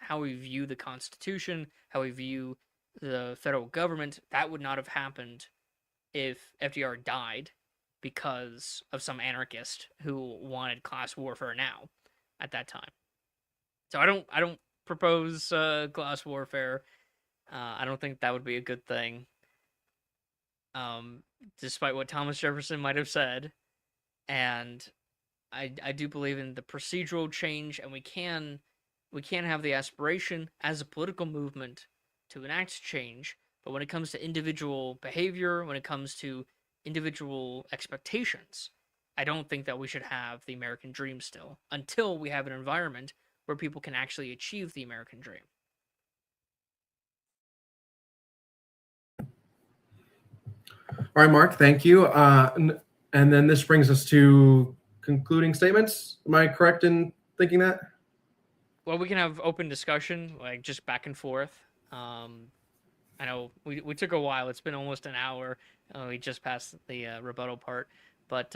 how we view the Constitution, how we view the federal government, that would not have happened if FDR died because of some anarchist who wanted class warfare now at that time. So I don't propose class warfare. I don't think that would be a good thing. Despite what Thomas Jefferson might have said, and I do believe in the procedural change, and we can have the aspiration as a political movement to enact change, but when it comes to individual behavior, when it comes to individual expectations, I don't think that we should have the American dream still, until we have an environment where people can actually achieve the American dream. All right, Mark, thank you. And then this brings us to concluding statements. Am I correct in thinking that? Well, we can have open discussion, like just back and forth. I know we took a while. It's been almost an hour. We just passed the rebuttal part. But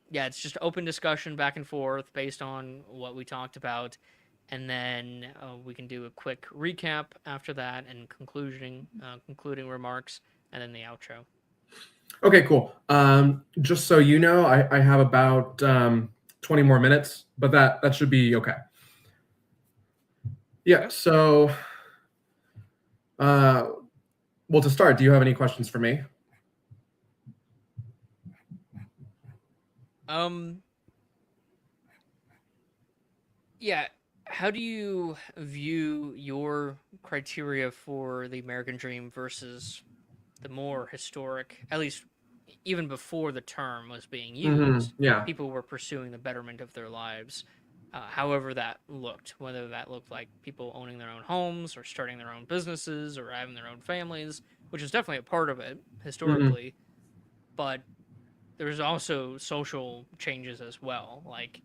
yeah, it's just open discussion back and forth based on what we talked about. And then we can do a quick recap after that, and concluding remarks, and then the outro. Okay, cool. Just so you know, I have about 20 more minutes, but that should be okay. Yeah, so, well, to start, do you have any questions for me? Yeah, how do you view your criteria for the American dream versus the more historic, at least even before the term was being used, Yeah. people were pursuing the betterment of their lives, however that looked, whether that looked like people owning their own homes or starting their own businesses or having their own families, which is definitely a part of it historically. But there's also social changes as well, like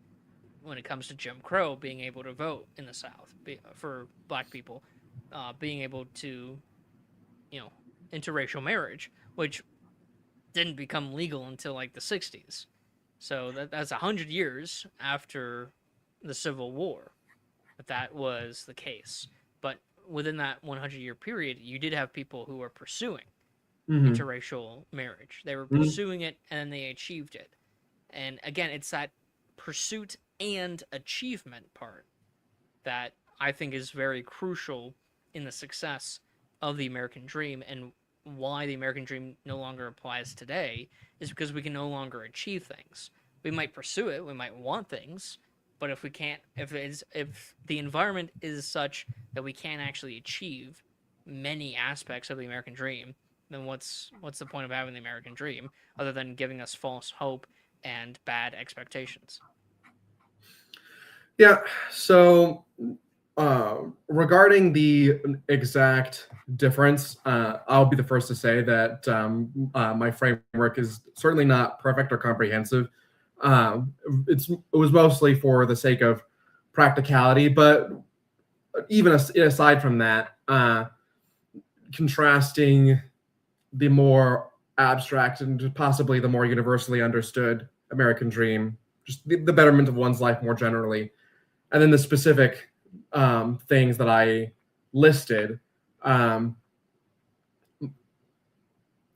when it comes to Jim Crow being able to vote in the South for black people, being able to, interracial marriage, which didn't become legal until like the 60s. So that's 100 years after the Civil War that was the case. But within that 100-year period, you did have people who were pursuing interracial marriage. They were pursuing it, and then they achieved it. And again, it's that pursuit and achievement part that I think is very crucial in the success of the American dream, and why the American dream no longer applies today is because we can no longer achieve things. We might pursue it, we might want things, but if we can't, if the environment is such that we can't actually achieve many aspects of the American dream, then what's the point of having the American dream other than giving us false hope and bad expectations? Yeah. So, regarding the exact difference, I'll be the first to say that my framework is certainly not perfect or comprehensive. It was mostly for the sake of practicality, but even aside from that, contrasting the more abstract and possibly the more universally understood American dream, just the betterment of one's life more generally, and then the specific things that I listed. Um,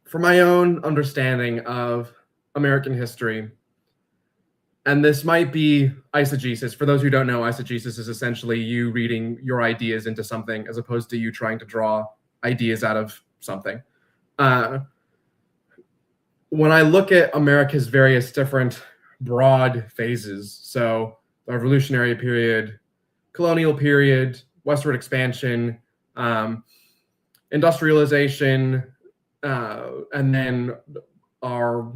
for my own understanding of American history, and this might be eisegesis. For those who don't know, eisegesis is essentially you reading your ideas into something as opposed to you trying to draw ideas out of something. Uh, when I look at America's various different broad phases, so the Revolutionary period, colonial period, westward expansion, industrialization, and then our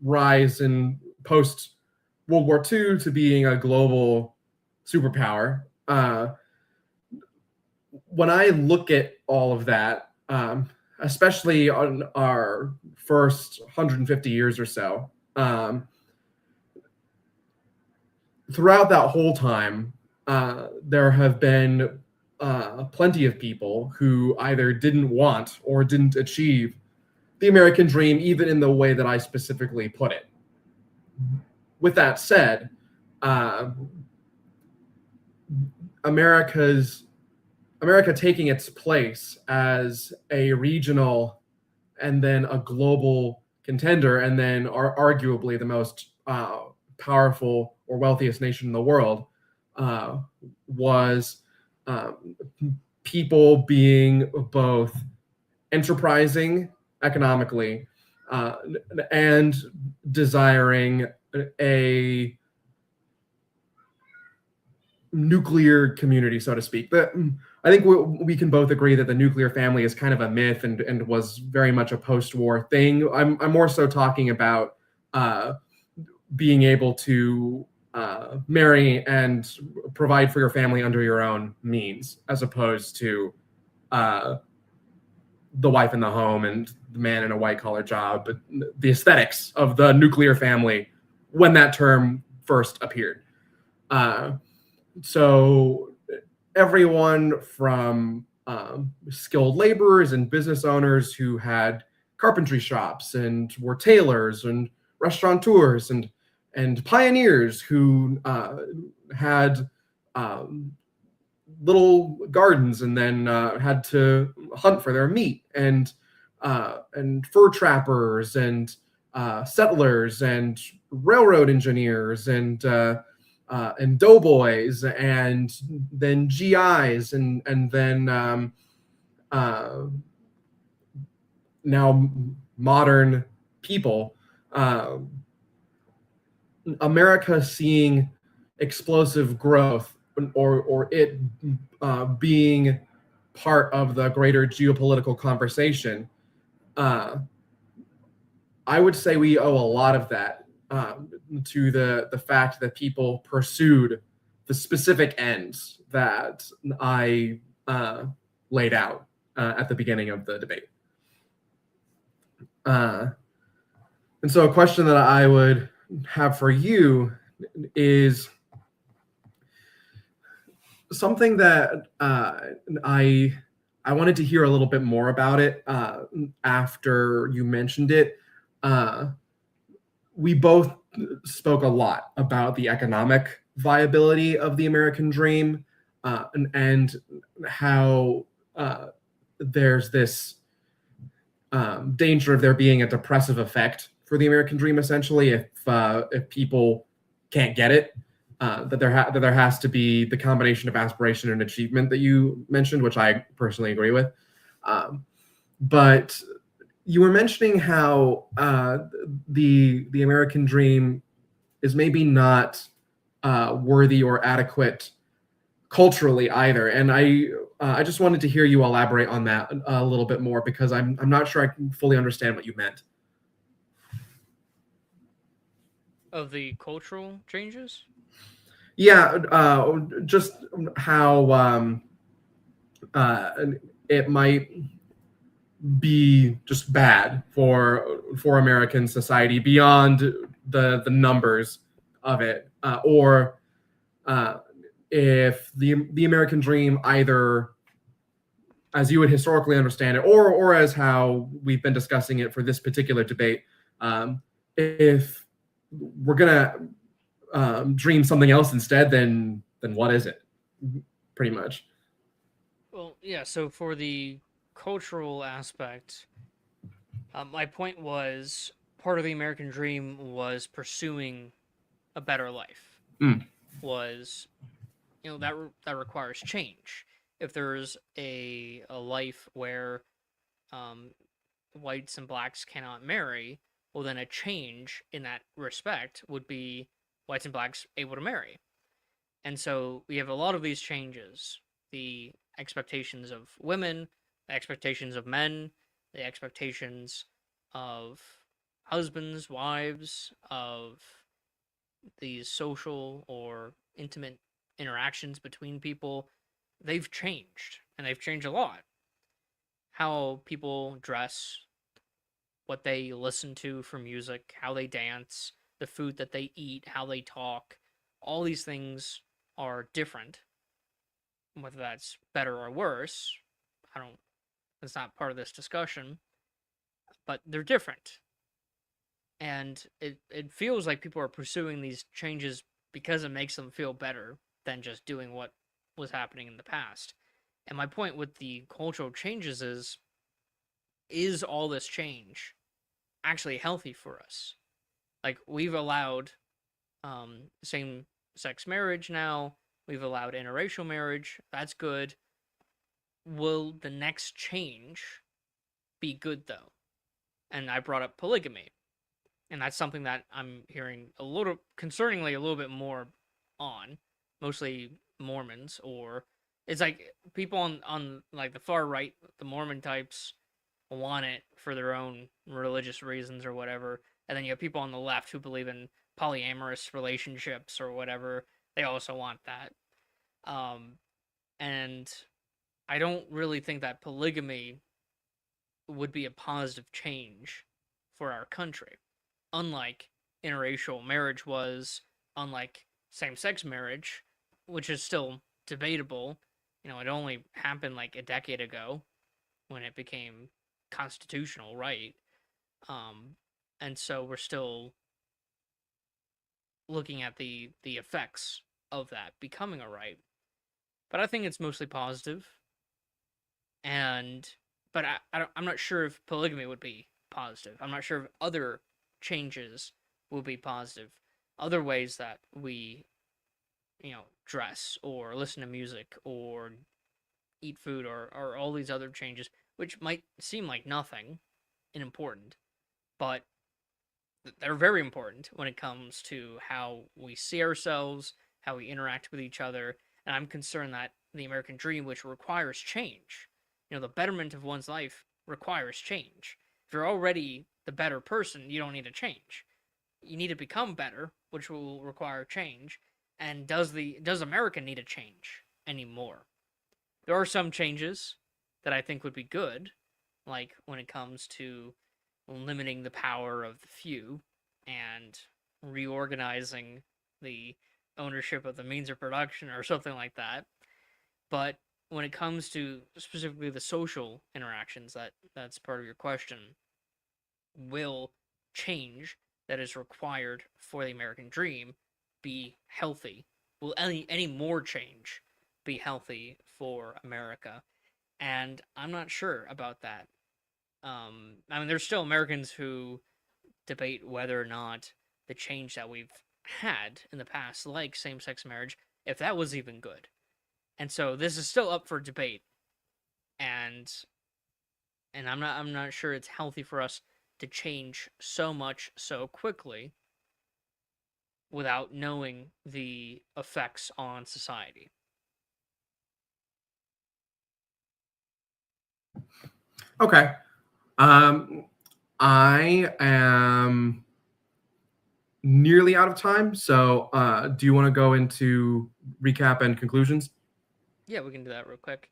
rise in post World War II to being a global superpower. When I look at all of that, especially on our first 150 years or so, throughout that whole time, there have been plenty of people who either didn't want or didn't achieve the American dream, even in the way that I specifically put it. With that said, America taking its place as a regional and then a global contender, and then arguably the most powerful or wealthiest nation in the world, was people being both enterprising economically and desiring a nuclear community, so to speak. But I think we can both agree that the nuclear family is kind of a myth and was very much a post-war thing. I'm more so talking about being able to marry and provide for your family under your own means, as opposed to the wife in the home and the man in a white-collar job. But the aesthetics of the nuclear family when that term first appeared. So everyone from skilled laborers and business owners who had carpentry shops and were tailors and restaurateurs and pioneers who had little gardens and then had to hunt for their meat, and fur trappers and settlers and railroad engineers and doughboys, and then GIs, and then now modern people. America seeing explosive growth, or it being part of the greater geopolitical conversation. I would say we owe a lot of that to the fact that people pursued the specific ends that I laid out at the beginning of the debate. And so a question that I would have for you is something that I wanted to hear a little bit more about it after you mentioned it. We both spoke a lot about the economic viability of the American dream, and how there's this danger of there being a depressive effect for the American dream, essentially, if people can't get it. That there has to be the combination of aspiration and achievement that you mentioned, which I personally agree with. But you were mentioning how the American dream is maybe not worthy or adequate culturally either, and I just wanted to hear you elaborate on that a little bit more because I'm not sure I can fully understand what you meant. Of the cultural changes? Yeah, just how uh, it might be just bad for American society beyond the numbers of it, or uh, if the American dream either as you would historically understand it, or as how we've been discussing it for this particular debate, if we're gonna dream something else instead, then what is it? Pretty much. Well, yeah, so for the cultural aspect, my point was part of the American dream was pursuing a better life. Mm. Was that requires change. If there's a life where um, whites and blacks cannot marry, well, then a change in that respect would be whites and blacks able to marry. And so we have a lot of these changes: the expectations of women, the expectations of men, the expectations of husbands, wives, of these social or intimate interactions between people. They've changed, and they've changed a lot. How people dress, what they listen to for music, how they dance, the food that they eat, how they talk, all these things are different. Whether that's better or worse, I don't, that's not part of this discussion, but they're different. And it feels like people are pursuing these changes because it makes them feel better than just doing what was happening in the past. And my point with the cultural changes is all this change actually healthy for us? Like we've allowed same sex marriage now, we've allowed interracial marriage. That's good. Will the next change be good though? And I brought up polygamy, and that's something that I'm hearing a little concerningly a little bit more on, mostly Mormons, or it's like people on like the far right, the Mormon types want it for their own religious reasons or whatever, and then you have people on the left who believe in polyamorous relationships or whatever. They also want that. Um, and I don't really think that polygamy would be a positive change for our country. Unlike interracial marriage was, unlike same sex marriage, which is still debatable. It only happened like a decade ago when it became constitutional right. Um, and so we're still looking at the effects of that becoming a right. But I think it's mostly positive, and but I'm not sure if polygamy would be positive. I'm not sure if other changes will be positive. Other ways that we, dress or listen to music or eat food or all these other changes, which might seem like nothing and important, but they're very important when it comes to how we see ourselves, how we interact with each other. And I'm concerned that the American dream, which requires change, the betterment of one's life requires change. If you're already the better person, you don't need to change. You need to become better, which will require change. And does America need a change anymore? There are some changes that I think would be good, like when it comes to limiting the power of the few and reorganizing the ownership of the means of production or something like that. But when it comes to specifically the social interactions that's part of your question, will change that is required for the American dream be healthy? Will any more change be healthy for America? And I'm not sure about that. I mean, there's still Americans who debate whether or not the change that we've had in the past, like same-sex marriage, if that was even good. And so this is still up for debate, and and I'm not sure it's healthy for us to change so much so quickly without knowing the effects on society. Okay. Um, I am nearly out of time. So, do you want to go into recap and conclusions? Yeah, we can do that real quick.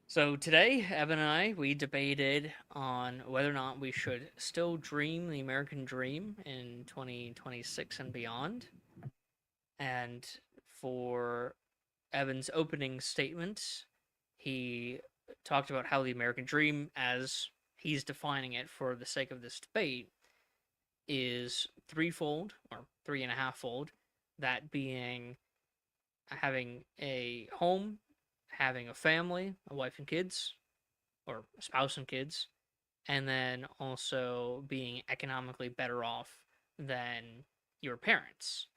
So today, Evan and I, we debated on whether or not we should still dream the American dream in 2026 and beyond. And for Evan's opening statement, he talked about how the American dream, as he's defining it for the sake of this debate, is threefold or three and a half fold. That being having a home, having a family, a wife and kids, or a spouse and kids, and then also being economically better off than your parents.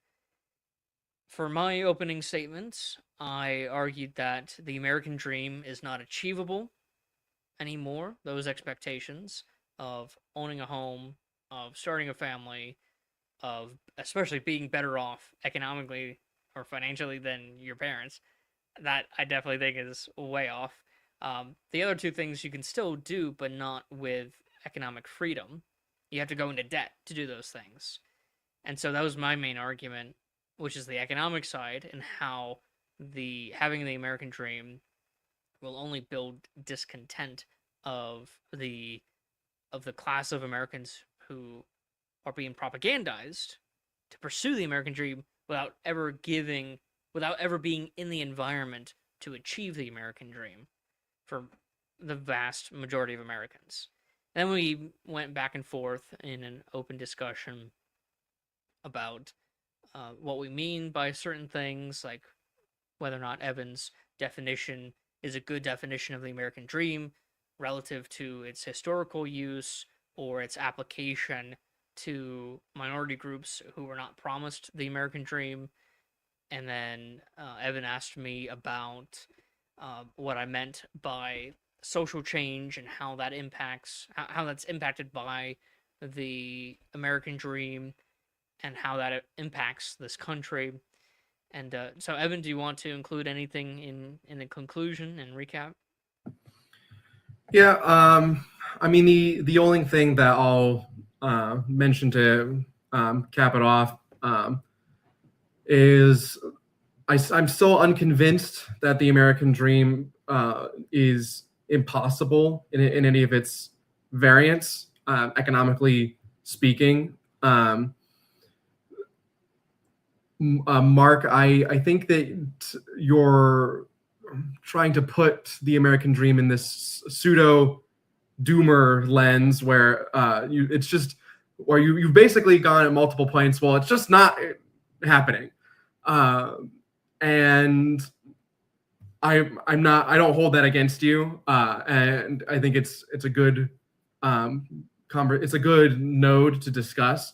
For my opening statements, I argued that the American dream is not achievable anymore. Those expectations of owning a home, of starting a family, of especially being better off economically or financially than your parents, that I definitely think is way off. The other two things you can still do, but not with economic freedom. You have to go into debt to do those things. And so that was my main argument, which is the economic side and how the having the American dream will only build discontent of the class of Americans who are being propagandized to pursue the American dream without ever being in the environment to achieve the American dream for the vast majority of Americans. And then we went back and forth in an open discussion about what we mean by certain things, like whether or not Evan's definition is a good definition of the American dream relative to its historical use or its application to minority groups who were not promised the American dream. And then Evan asked me about what I meant by social change and how that impacts how that's impacted by the American dream and how that impacts this country. And so, Evan, do you want to include anything in the conclusion and recap? Yeah. I mean, the only thing that I'll mention to cap it off is I'm still unconvinced that the American dream is impossible in any of its variants, economically speaking. Mark, I think that you're trying to put the American dream in this pseudo doomer lens where it's just where you've basically gone at multiple points. Well, it's just not happening, and I don't hold that against you, and I think it's a good it's a good node to discuss.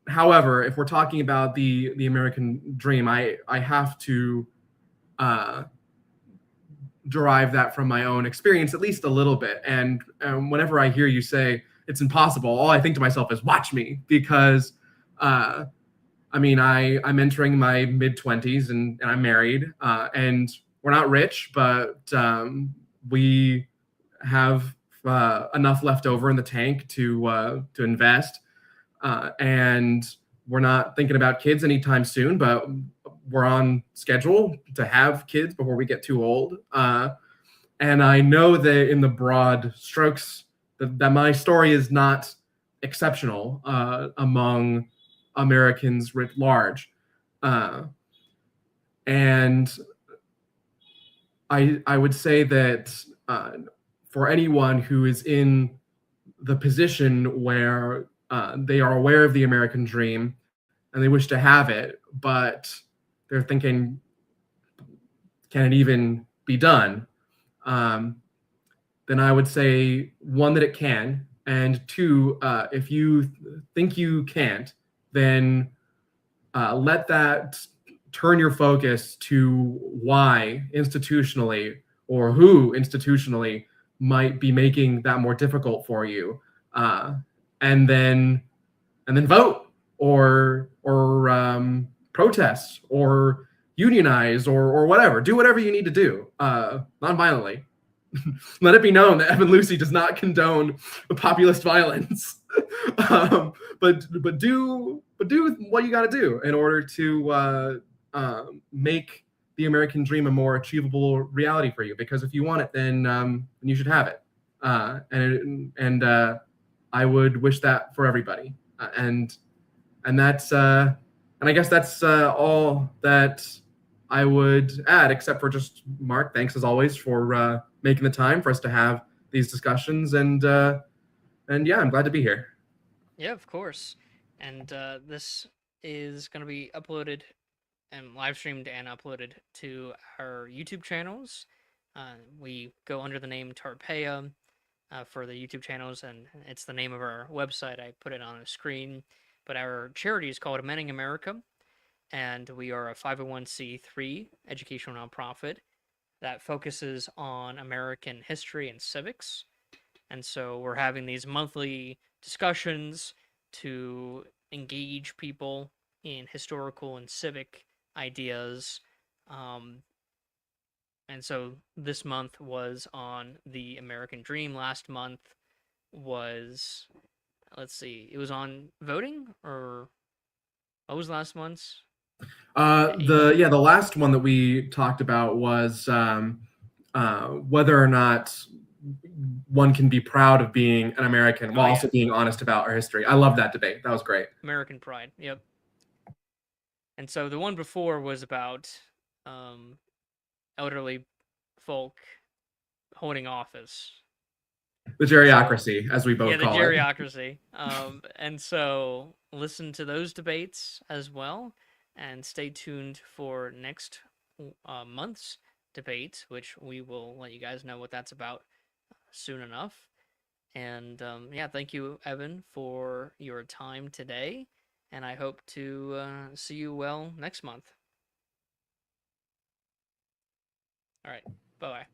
However, if we're talking about the American dream, I have to uh, derive that from my own experience at least a little bit. And whenever I hear you say it's impossible, all I think to myself is watch me, because I mean I'm entering my mid-20s and I'm married, and we're not rich, but we have enough left over in the tank to invest. And we're not thinking about kids anytime soon, but we're on schedule to have kids before we get too old. And I know that in the broad strokes, that my story is not exceptional among Americans writ large. And I would say that for anyone who is in the position where they are aware of the American dream and they wish to have it, but they're thinking, can it even be done? Then I would say, one, that it can, and two, if you think you can't, then let that turn your focus to why institutionally or who institutionally might be making that more difficult for you, uh, and then vote or protest or unionize or whatever. Do whatever you need to do, non-violently. Let it be known that Evan Lucy does not condone populist violence. But do what you got to do in order to make the American dream a more achievable reality for you. Because if you want it, then you should have it. And I would wish that for everybody. And that's and I guess that's all that I would add, except for just Mark. Thanks as always for making the time for us to have these discussions, and yeah, I'm glad to be here. Yeah, of course. And this is going to be uploaded and live streamed and uploaded to our YouTube channels. We go under the name Tarpeia for the YouTube channels, and it's the name of our website. I put it on the screen. But our charity is called Amending America, and we are a 501c3 educational nonprofit that focuses on American history and civics. And so we're having these monthly discussions to engage people in historical and civic ideas. And so this month was on the American Dream. Last month was, let's see, it was on voting, or what was last month's? The last one that we talked about was whether or not one can be proud of being an American while also being honest about our history. I love that debate. That was great. American pride. Yep. And so the one before was about elderly folk holding office. The geriocracy, as we both call it. Yeah, the geriocracy. And so listen to those debates as well, and stay tuned for next month's debate, which we will let you guys know what that's about soon enough. And yeah, thank you, Evan, for your time today, and I hope to see you well next month. All right, bye-bye.